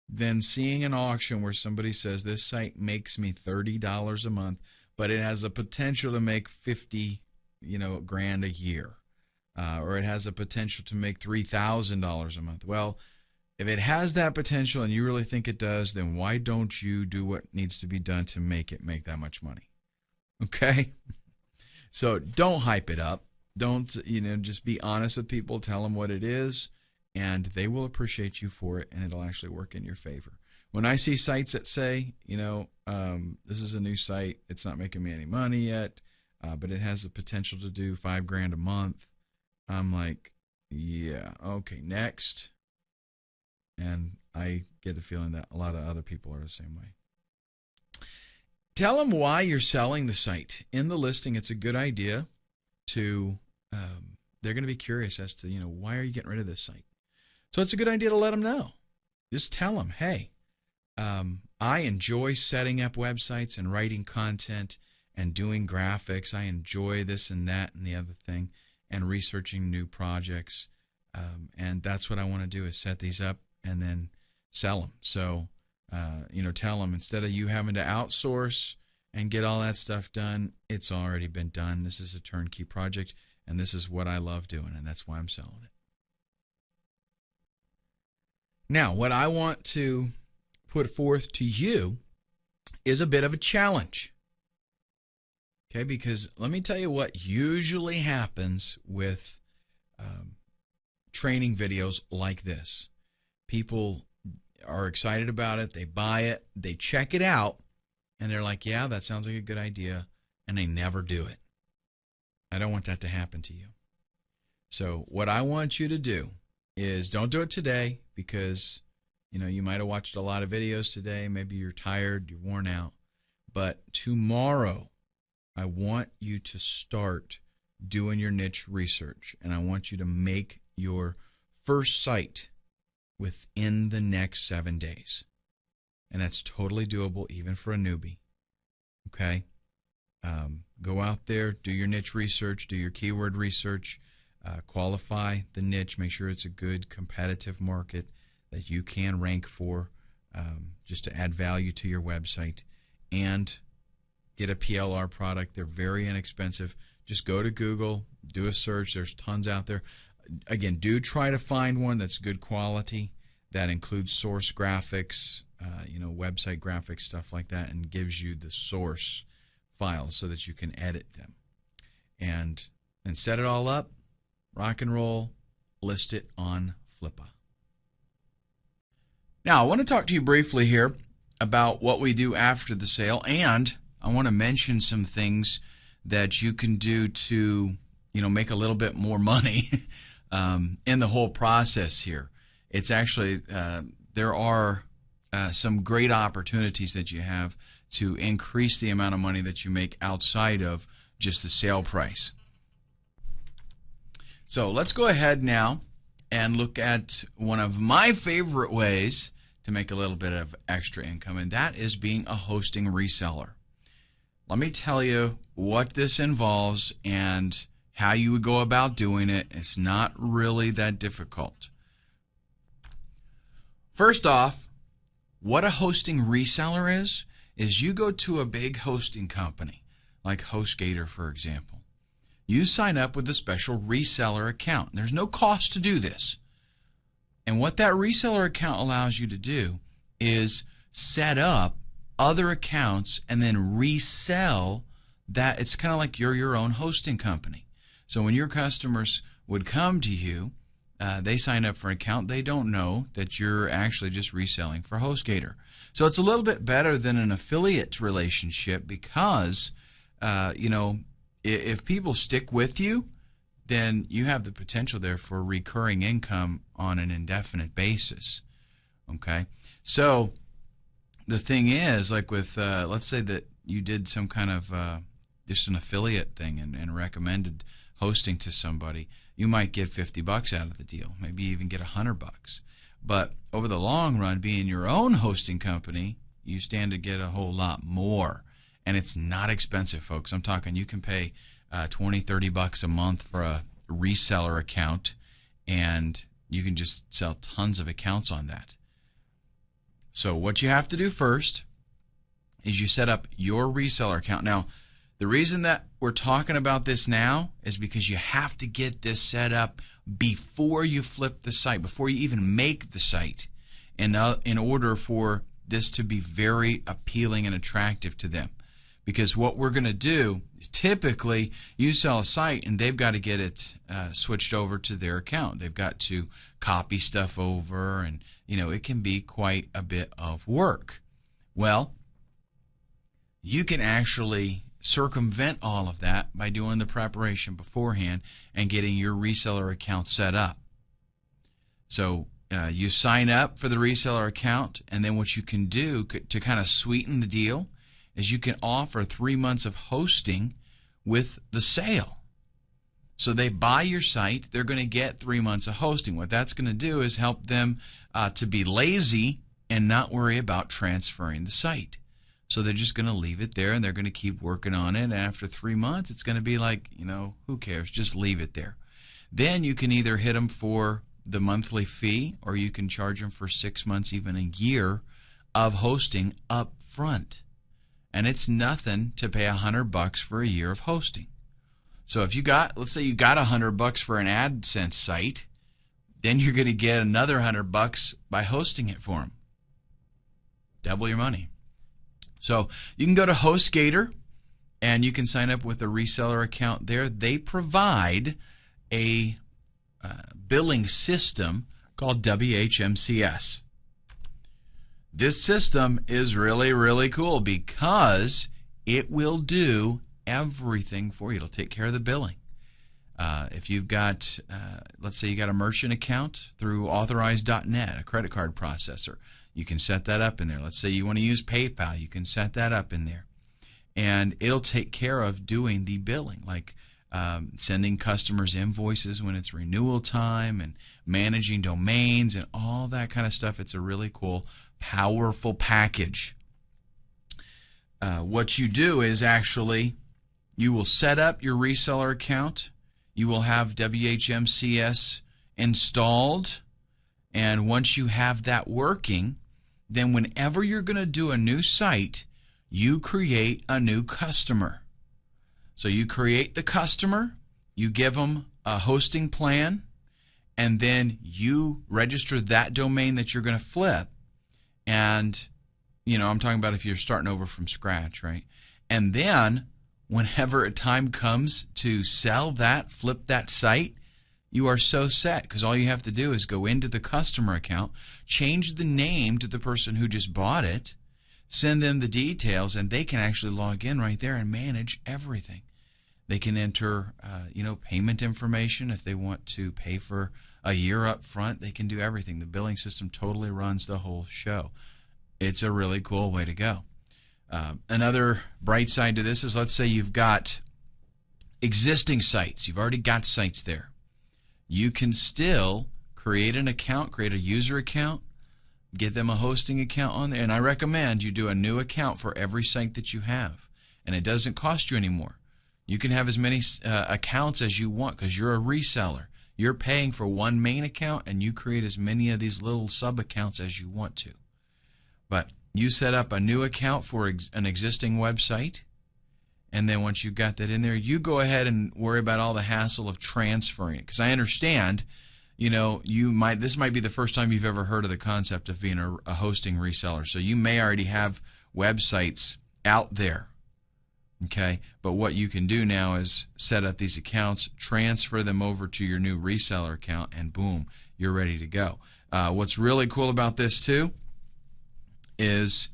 than seeing an auction where somebody says, this site makes me $30 a month, but it has a potential to make $50 grand a year, or it has a potential to make $3,000 a month. Well, if it has that potential and you really think it does, then why don't you do what needs to be done to make it make that much money? Okay? So don't hype it up. Don't, just be honest with people. Tell them what it is, and they will appreciate you for it, and it'll actually work in your favor. When I see sites that say, this is a new site, it's not making me any money yet, but it has the potential to do $5 grand a month, I'm like, yeah, okay, next. And I get the feeling that a lot of other people are the same way. tell them why you're selling the site. In the listing, it's a good idea to, they're going to be curious as to, why are you getting rid of this site? So it's a good idea to let them know. Just tell them, hey, I enjoy setting up websites and writing content and doing graphics. I enjoy this and that and the other thing and researching new projects. And that's what I want to do, is set these up and then sell them. So, tell them, instead of you having to outsource and get all that stuff done, it's already been done. This is a turnkey project, and this is what I love doing, and that's why I'm selling it. Now, what I want to put forth to you is a bit of a challenge. Okay, because let me tell you what usually happens with training videos like this. People are excited about it, they buy it, they check it out, and they're like, yeah, that sounds like a good idea, and they never do it. I don't want that to happen to you. So what I want you to do is, don't do it today, because you might have watched a lot of videos today, maybe you're tired, you're worn out, but tomorrow I want you to start doing your niche research, and I want you to make your first site within the next 7 days. And that's totally doable even for a newbie. Okay? Go out there, do your niche research, do your keyword research, qualify the niche, make sure it's a good competitive market that you can rank for, just to add value to your website, and get a PLR product. They're very inexpensive. Just go to Google, do a search. There's tons out there. Again, do try to find one that's good quality, that includes source graphics, website graphics, stuff like that, and gives you the source files so that you can edit them. And set it all up, rock and roll, list it on Flippa. Now, I want to talk to you briefly here about what we do after the sale, and I want to mention some things that you can do to, make a little bit more money in the whole process here. It's actually, there are some great opportunities that you have to increase the amount of money that you make outside of just the sale price. So let's go ahead now and look at one of my favorite ways to make a little bit of extra income, and that is being a hosting reseller. Let me tell you what this involves and how you would go about doing it. It's not really that difficult. First off, what a hosting reseller is you go to a big hosting company, like HostGator, for example. You sign up with a special reseller account. There's no cost to do this. And what that reseller account allows you to do is set up other accounts and then resell that. It's kind of like you're your own hosting company. So when your customers would come to you, they sign up for an account, they don't know that you're actually just reselling for HostGator. So it's a little bit better than an affiliate relationship, because if people stick with you, then you have the potential there for recurring income on an indefinite basis. Okay? So the thing is, like with, let's say that you did some kind of just an affiliate thing and recommended hosting to somebody, you might get $50 out of the deal, maybe even get $100. But over the long run, being your own hosting company, you stand to get a whole lot more. And it's not expensive, folks. I'm talking you can pay $20, $30 a month for a reseller account, and you can just sell tons of accounts on that. So what you have to do first is you set up your reseller account. Now, the reason that we're talking about this now is because you have to get this set up before you flip the site, before you even make the site, in order for this to be very appealing and attractive to them. Because what we're going to do is, typically you sell a site and they've got to get it switched over to their account. They've got to copy stuff over, and it can be quite a bit of work. Well, you can actually circumvent all of that by doing the preparation beforehand and getting your reseller account set up. So you sign up for the reseller account, and then what you can do to kind of sweeten the deal is you can offer 3 months of hosting with the sale. So they buy your site, they're going to get 3 months of hosting. What that's going to do is help them to be lazy and not worry about transferring the site. So they're just going to leave it there, and they're going to keep working on it. And after 3 months, it's going to be like, who cares? Just leave it there. Then you can either hit them for the monthly fee, or you can charge them for 6 months, even a year of hosting up front. And it's nothing to pay $100 for a year of hosting. So if let's say you got $100 for an AdSense site, then you're going to get another $100 by hosting it for them. Double your money. So you can go to HostGator and you can sign up with a reseller account there. They provide a billing system called WHMCS. This system is really, really cool because it will do everything for you. It'll take care of the billing. If you've got, let's say you got a merchant account through Authorize.net, a credit card processor, you can set that up in there. Let's say you want to use PayPal, you can set that up in there. And it'll take care of doing the billing, like sending customers invoices when it's renewal time and managing domains and all that kind of stuff. It's a really cool, powerful package. What you do is actually you will set up your reseller account. You will have WHMCS installed. And once you have that working, then whenever you're going to do a new site, you create a new customer. So you create the customer, you give them a hosting plan, and then you register that domain that you're going to flip. And, I'm talking about if you're starting over from scratch, right? And then whenever a time comes to sell that, flip that site, you are so set, because all you have to do is go into the customer account, change the name to the person who just bought it, send them the details, and they can actually log in right there and manage everything. They can enter, payment information if they want to pay for a year up front. They can do everything. The billing system totally runs the whole show. It's a really cool way to go. Another bright side to this is, let's say you've got existing sites. You've already got sites there. You can still create an account, create a user account, get them a hosting account on there. And I recommend you do a new account for every site that you have. And it doesn't cost you anymore. You can have as many accounts as you want because you're a reseller. You're paying for one main account, and you create as many of these little sub-accounts as you want to. But you set up a new account for an existing website, and then once you've got that in there, you go ahead and worry about all the hassle of transferring it. Because I understand, this might be the first time you've ever heard of the concept of being a hosting reseller. So you may already have websites out there. Okay, but what you can do now is set up these accounts, transfer them over to your new reseller account, and boom, you're ready to go. What's really cool about this too is,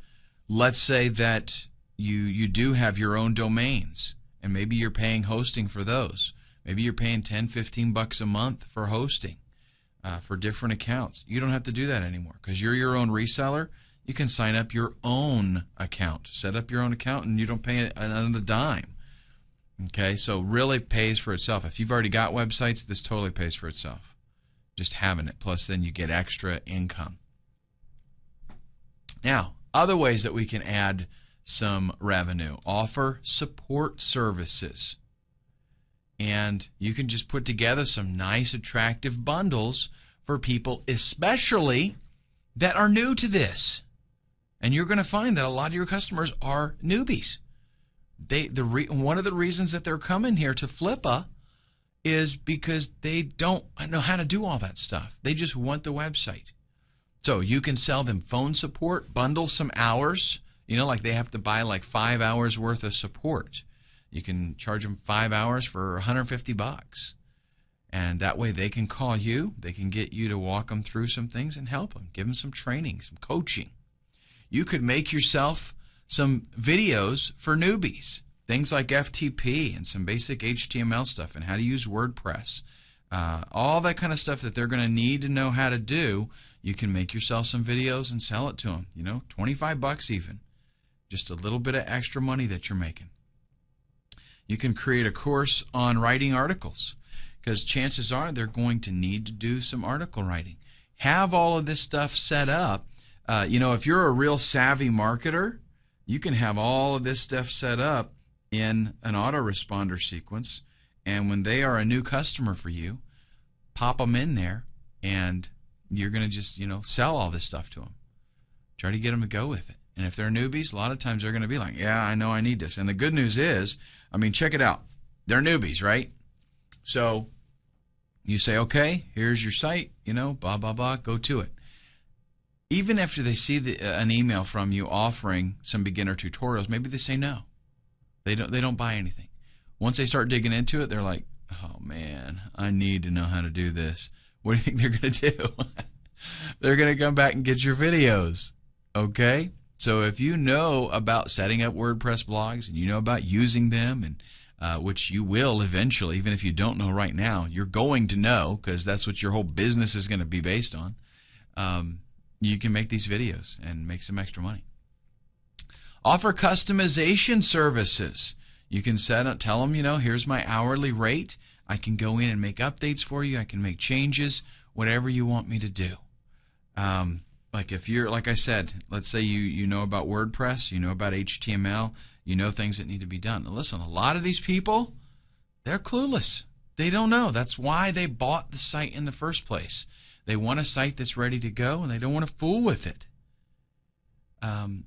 let's say that you do have your own domains, and maybe you're paying hosting for those. Maybe you're paying $10-15 a month for hosting for different accounts. You don't have to do that anymore because you're your own reseller. You can sign up your own account, set up your own account, and you don't pay another dime. Okay, so really pays for itself. If you've already got websites, this totally pays for itself, just having it. Plus, then you get extra income. Now, other ways that we can add some revenue: offer support services. And you can just put together some nice, attractive bundles for people, especially that are new to this. And you're going to find that a lot of your customers are newbies. One of the reasons that they're coming here to Flippa is because they don't know how to do all that stuff. They just want the website. So you can sell them phone support, bundle some hours. Like they have to buy like 5 hours worth of support. You can charge them 5 hours for $150. And that way they can call you. They can get you to walk them through some things and help them. Give them some training, some coaching. You could make yourself some videos for newbies. Things like FTP and some basic HTML stuff and how to use WordPress. All that kind of stuff that they're going to need to know how to do. You can make yourself some videos and sell it to them. $25 even. just a little bit of extra money that you're making. You can create a course on writing articles, because chances are they're going to need to do some article writing. Have all of this stuff set up. If you're a real savvy marketer, you can have all of this stuff set up in an autoresponder sequence, and when they are a new customer for you, pop them in there, and you're going to just, sell all this stuff to them. Try to get them to go with it. And if they're newbies, a lot of times they're going to be like, yeah, I know I need this. And the good news is, check it out. They're newbies, right? So you say, okay, here's your site, blah, blah, blah, go to it. Even after they see an email from you offering some beginner tutorials, maybe they say no. They don't buy anything. Once they start digging into it, they're like, oh man, I need to know how to do this. What do you think they're going to do? They're going to come back and get your videos. Okay? So if you know about setting up WordPress blogs and you know about using them, and which you will eventually, even if you don't know right now, you're going to know, because that's what your whole business is going to be based on. You can make these videos and make some extra money. Offer customization services. You can tell them, here's my hourly rate. I can go in and make updates for you. I can make changes, whatever you want me to do. Like I said, let's say you know about WordPress, you know about HTML, you know things that need to be done. Now listen, a lot of these people, they're clueless. They don't know. That's why they bought the site in the first place. They want a site that's ready to go, and they don't want to fool with it.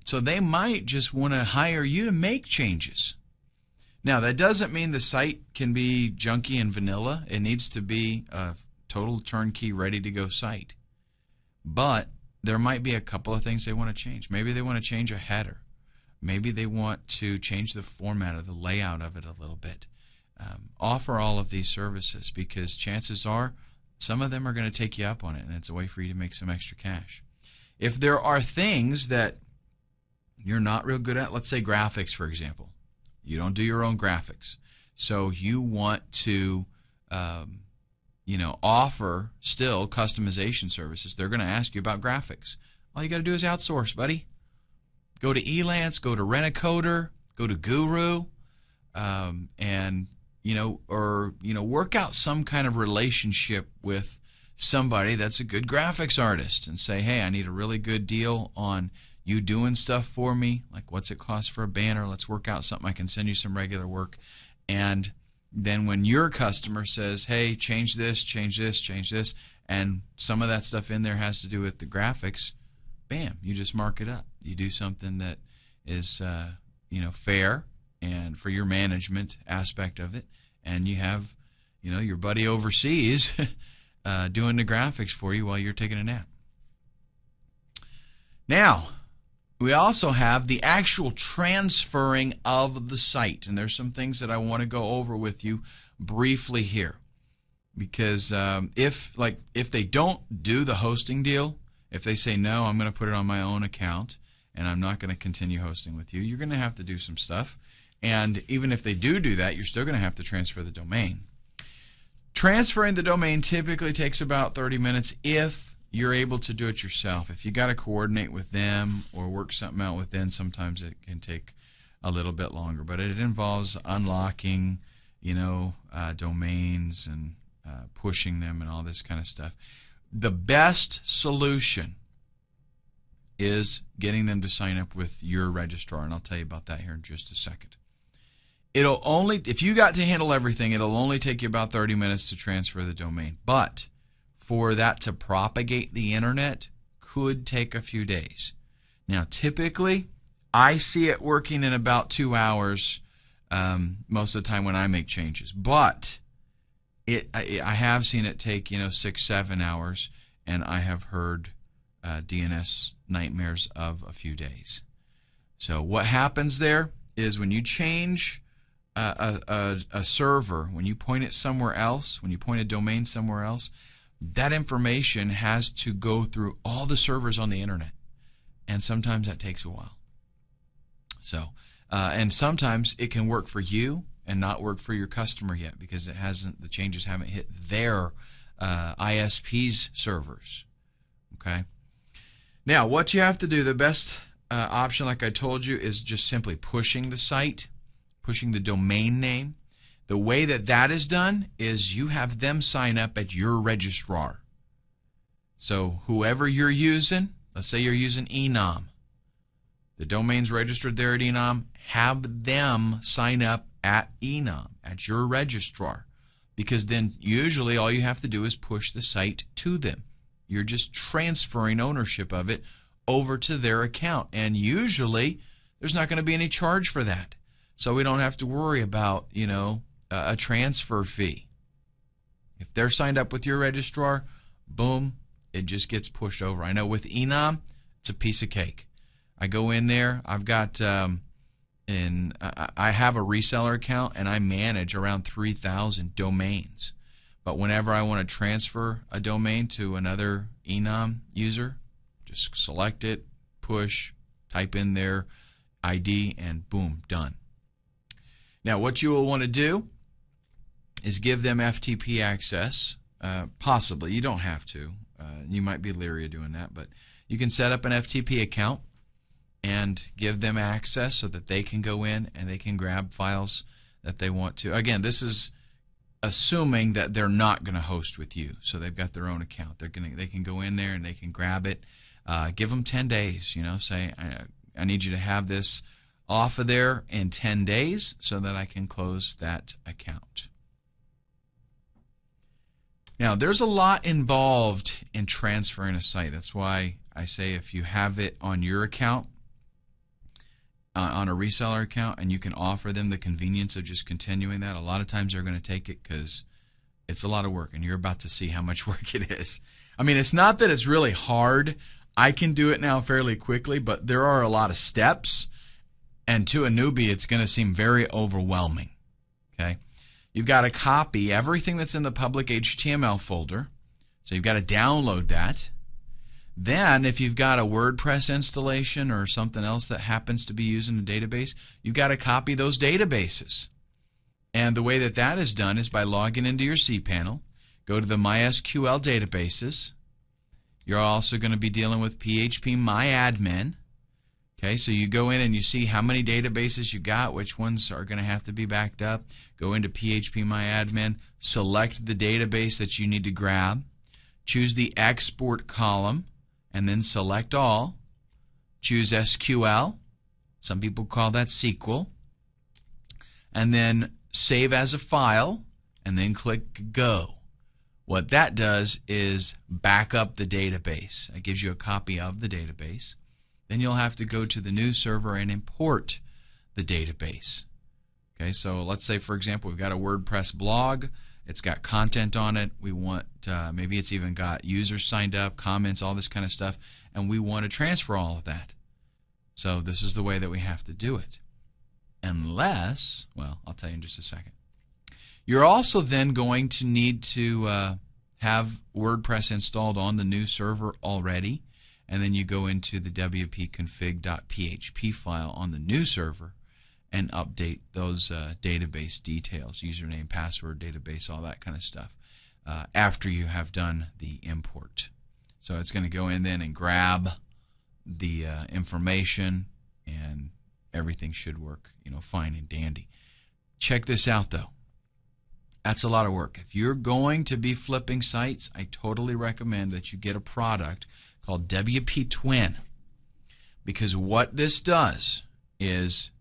So they might just want to hire you to make changes. Now, that doesn't mean the site can be junky and vanilla. It needs to be a total turnkey, ready-to-go site. But there might be a couple of things they want to change. Maybe they want to change a header. Maybe they want to change the format or the layout of it a little bit. Offer all of these services, because chances are some of them are going to take you up on it, and it's a way for you to make some extra cash. If there are things that you're not real good at, let's say graphics, for example. You don't do your own graphics. So you want to offer still customization services. They're going to ask you about graphics. All you got to do is outsource, buddy. Go to Elance, go to Rent-A-Coder, go to Guru, work out some kind of relationship with somebody that's a good graphics artist and say, hey, I need a really good deal on you doing stuff for me. Like, what's it cost for a banner? Let's work out something. I can send you some regular work. And then when your customer says, hey, change this, and some of that stuff in there has to do with the graphics, bam, you just mark it up. You do something that is fair and for your management aspect of it, and you have your buddy overseas doing the graphics for you while you're taking a nap. Now, we also have the actual transferring of the site, and there's some things that I want to go over with you briefly here, because if they don't do the hosting deal, if they say no, I'm going to put it on my own account and I'm not going to continue hosting with you, you're going to have to do some stuff. And even if they do that, you're still going to have to transfer the domain. Transferring the domain typically takes about 30 minutes if you're able to do it yourself. If you got to coordinate with them or work something out with them, sometimes it can take a little bit longer. But it involves unlocking, domains and pushing them and all this kind of stuff. The best solution is getting them to sign up with your registrar, and I'll tell you about that here in just a second. If you got to handle everything, it'll only take you about 30 minutes to transfer the domain. But for that to propagate the internet could take a few days. Now, typically, I see it working in about 2 hours most of the time when I make changes. But I have seen it take 6-7 hours, and I have heard DNS nightmares of a few days. So what happens there is when you change a server, when you point it somewhere else, when you point a domain somewhere else, that information has to go through all the servers on the internet, and sometimes that takes a while. So, and sometimes it can work for you and not work for your customer yet because the changes haven't hit their ISP's servers. Okay. Now, what you have to do, the best option, like I told you, is just simply pushing the site, pushing the domain name. The way that that is done is you have them sign up at your registrar. So whoever you're using, let's say you're using Enom, the domain's registered there at Enom, have them sign up at Enom, at your registrar, because then usually all you have to do is push the site to them. You're just transferring ownership of it over to their account, and usually there's not going to be any charge for that. So we don't have to worry about, a transfer fee. If they're signed up with your registrar, boom, it just gets pushed over. I know with Enom, it's a piece of cake. I go in there, I've got, I have a reseller account, and I manage around 3,000 domains. But whenever I want to transfer a domain to another Enom user, just select it, push, type in their ID, and boom, done. Now, what you will want to do is give them FTP access, possibly. You don't have to. You might be leery of doing that, but you can set up an FTP account and give them access so that they can go in and they can grab files that they want to. Again, this is assuming that they're not going to host with you, so they've got their own account. They can go in there and they can grab it. Give them 10 days. Say I need you to have this off of there in 10 days so that I can close that account. Now, there's a lot involved in transferring a site. That's why I say if you have it on your account, on a reseller account, and you can offer them the convenience of just continuing that, a lot of times they're going to take it because it's a lot of work, and you're about to see how much work it is. I mean, it's not that it's really hard. I can do it now fairly quickly, but there are a lot of steps, and to a newbie, it's going to seem very overwhelming. Okay? You've got to copy everything that's in the public HTML folder, so you've got to download that. Then, if you've got a WordPress installation or something else that happens to be using a database, you've got to copy those databases. And the way that that is done is by logging into your cPanel, go to the MySQL databases. You're also going to be dealing with PHPMyAdmin. Okay, so you go in and you see how many databases you got, which ones are going to have to be backed up. Go into PHPMyAdmin, select the database that you need to grab, choose the export column, and then select all. Choose SQL. Some people call that SQL. And then save as a file, and then click Go. What that does is back up the database. It gives you a copy of the database. Then you'll have to go to the new server and import the database. Okay, so let's say, for example, we've got a WordPress blog. It's got content on it. We want, maybe it's even got users signed up, comments, all this kind of stuff, and we want to transfer all of that. So this is the way that we have to do it. Unless, well, I'll tell you in just a second. You're also then going to need to have WordPress installed on the new server already, and then you go into the wp-config.php file on the new server and update those database details, username, password, database, all that kind of stuff, after you have done the import. So it's going to go in then and grab the information, and everything should work, fine and dandy. Check this out, though. That's a lot of work. If you're going to be flipping sites, I totally recommend that you get a product called WP Twin, because what this does is,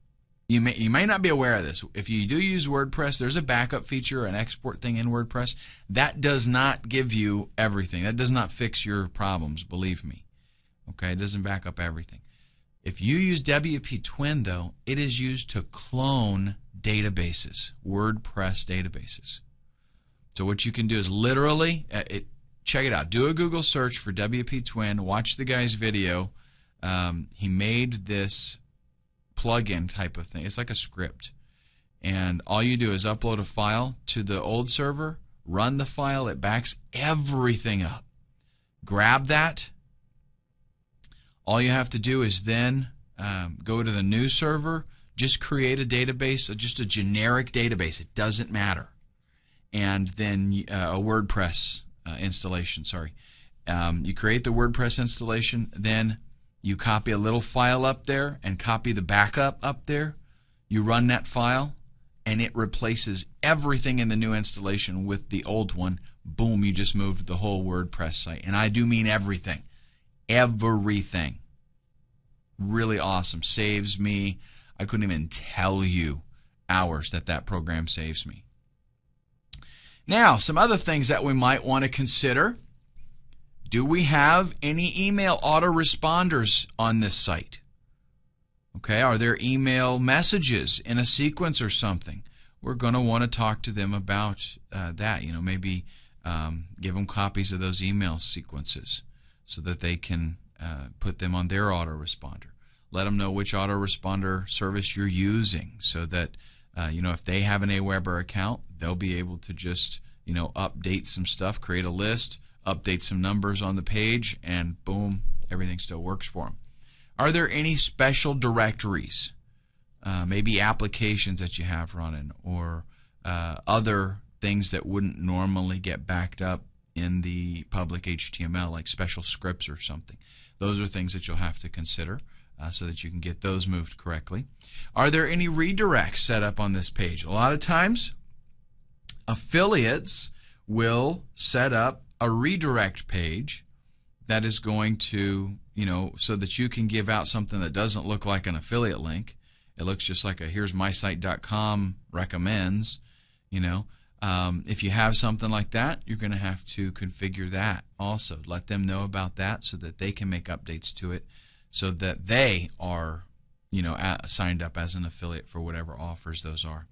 you may not be aware of this. If you do use WordPress, there's a backup feature, an export thing in WordPress. That does not give you everything. That does not fix your problems, believe me. Okay, it doesn't back up everything. If you use WP Twin, though, it is used to clone databases, WordPress databases. So what you can do is literally, check it out. Do a Google search for WP Twin. Watch the guy's video. He made this plugin type of thing. It's like a script. And all you do is upload a file to the old server, run the file, it backs everything up. Grab that. All you have to do is then go to the new server, just create a database, just a generic database. It doesn't matter. And then a WordPress installation, sorry. You create the WordPress installation, then You copy a little file up there and copy the backup up there. You run that file, and it replaces everything in the new installation with the old one. Boom, you just moved the whole WordPress site. And I do mean everything. Everything. Really awesome. Saves me, I couldn't even tell you, hours that program saves me. Now, some other things that we might want to consider. Do we have any email autoresponders on this site? Okay, are there email messages in a sequence or something? We're going to want to talk to them about that. Maybe give them copies of those email sequences so that they can put them on their autoresponder. Let them know which autoresponder service you're using so that if they have an Aweber account, they'll be able to just update some stuff, create a list, update some numbers on the page, and boom, everything still works for them. Are there any special directories, maybe applications that you have running, or other things that wouldn't normally get backed up in the public HTML, like special scripts or something? Those are things that you'll have to consider so that you can get those moved correctly. Are there any redirects set up on this page? A lot of times, affiliates will set up a redirect page that is going to, so that you can give out something that doesn't look like an affiliate link. It looks just like a here's mysite.com recommends. If you have something like that, you're going to have to configure that also. Let them know about that so that they can make updates to it so that they are, signed up as an affiliate for whatever offers those are.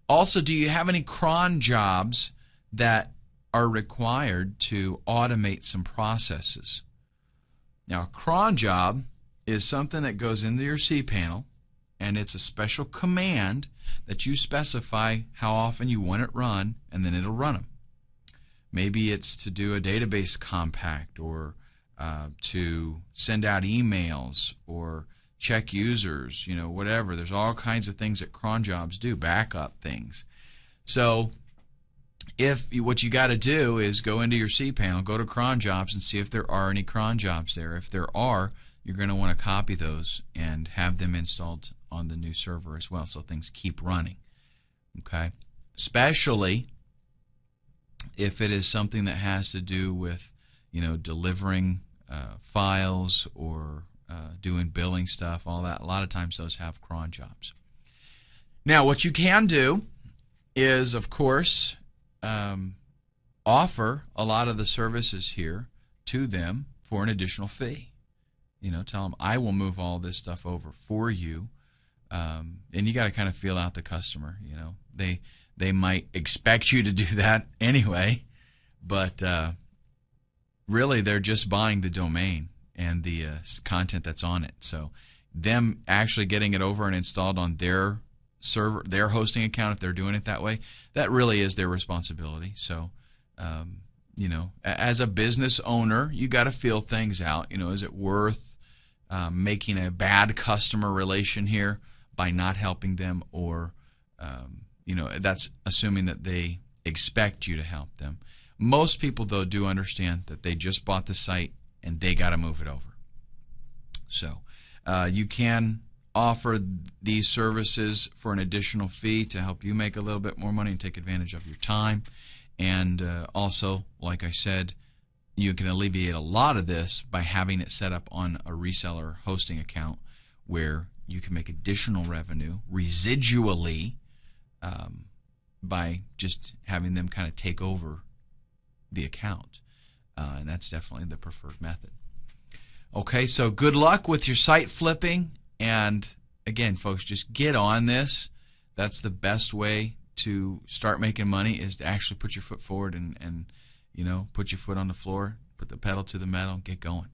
Also, do you have any cron jobs that are required to automate some processes? Now, a cron job is something that goes into your cPanel, and it's a special command that you specify how often you want it run, and then it'll run them. Maybe it's to do a database compact, or to send out emails, or check users, whatever. There's all kinds of things that cron jobs do, backup things. So what you got to do is go into your cPanel, go to cron jobs, and see if there are any cron jobs there. If there are, you're going to want to copy those and have them installed on the new server as well, so things keep running. Okay, especially if it is something that has to do with delivering files or doing billing stuff, all that. A lot of times those have cron jobs. Now, what you can do is, of course, offer a lot of the services here to them for an additional fee. Tell them, I will move all this stuff over for you. And you got to kind of feel out the customer. They might expect you to do that anyway, but really they're just buying the domain and the content that's on it. So them actually getting it over and installed on their server, their hosting account, if they're doing it that way, that really is their responsibility. So as a business owner, you got to feel things out. Is it worth making a bad customer relation here by not helping them, or that's assuming that they expect you to help them. Most people, though, do understand that they just bought the site and they got to move it over. So you can offer these services for an additional fee to help you make a little bit more money and take advantage of your time. And also, like I said, you can alleviate a lot of this by having it set up on a reseller hosting account where you can make additional revenue residually by just having them kind of take over the account. And that's definitely the preferred method. Okay, so good luck with your site flipping. And again, folks, just get on this. That's the best way to start making money, is to actually put your foot forward and put your foot on the floor, put the pedal to the metal, and get going.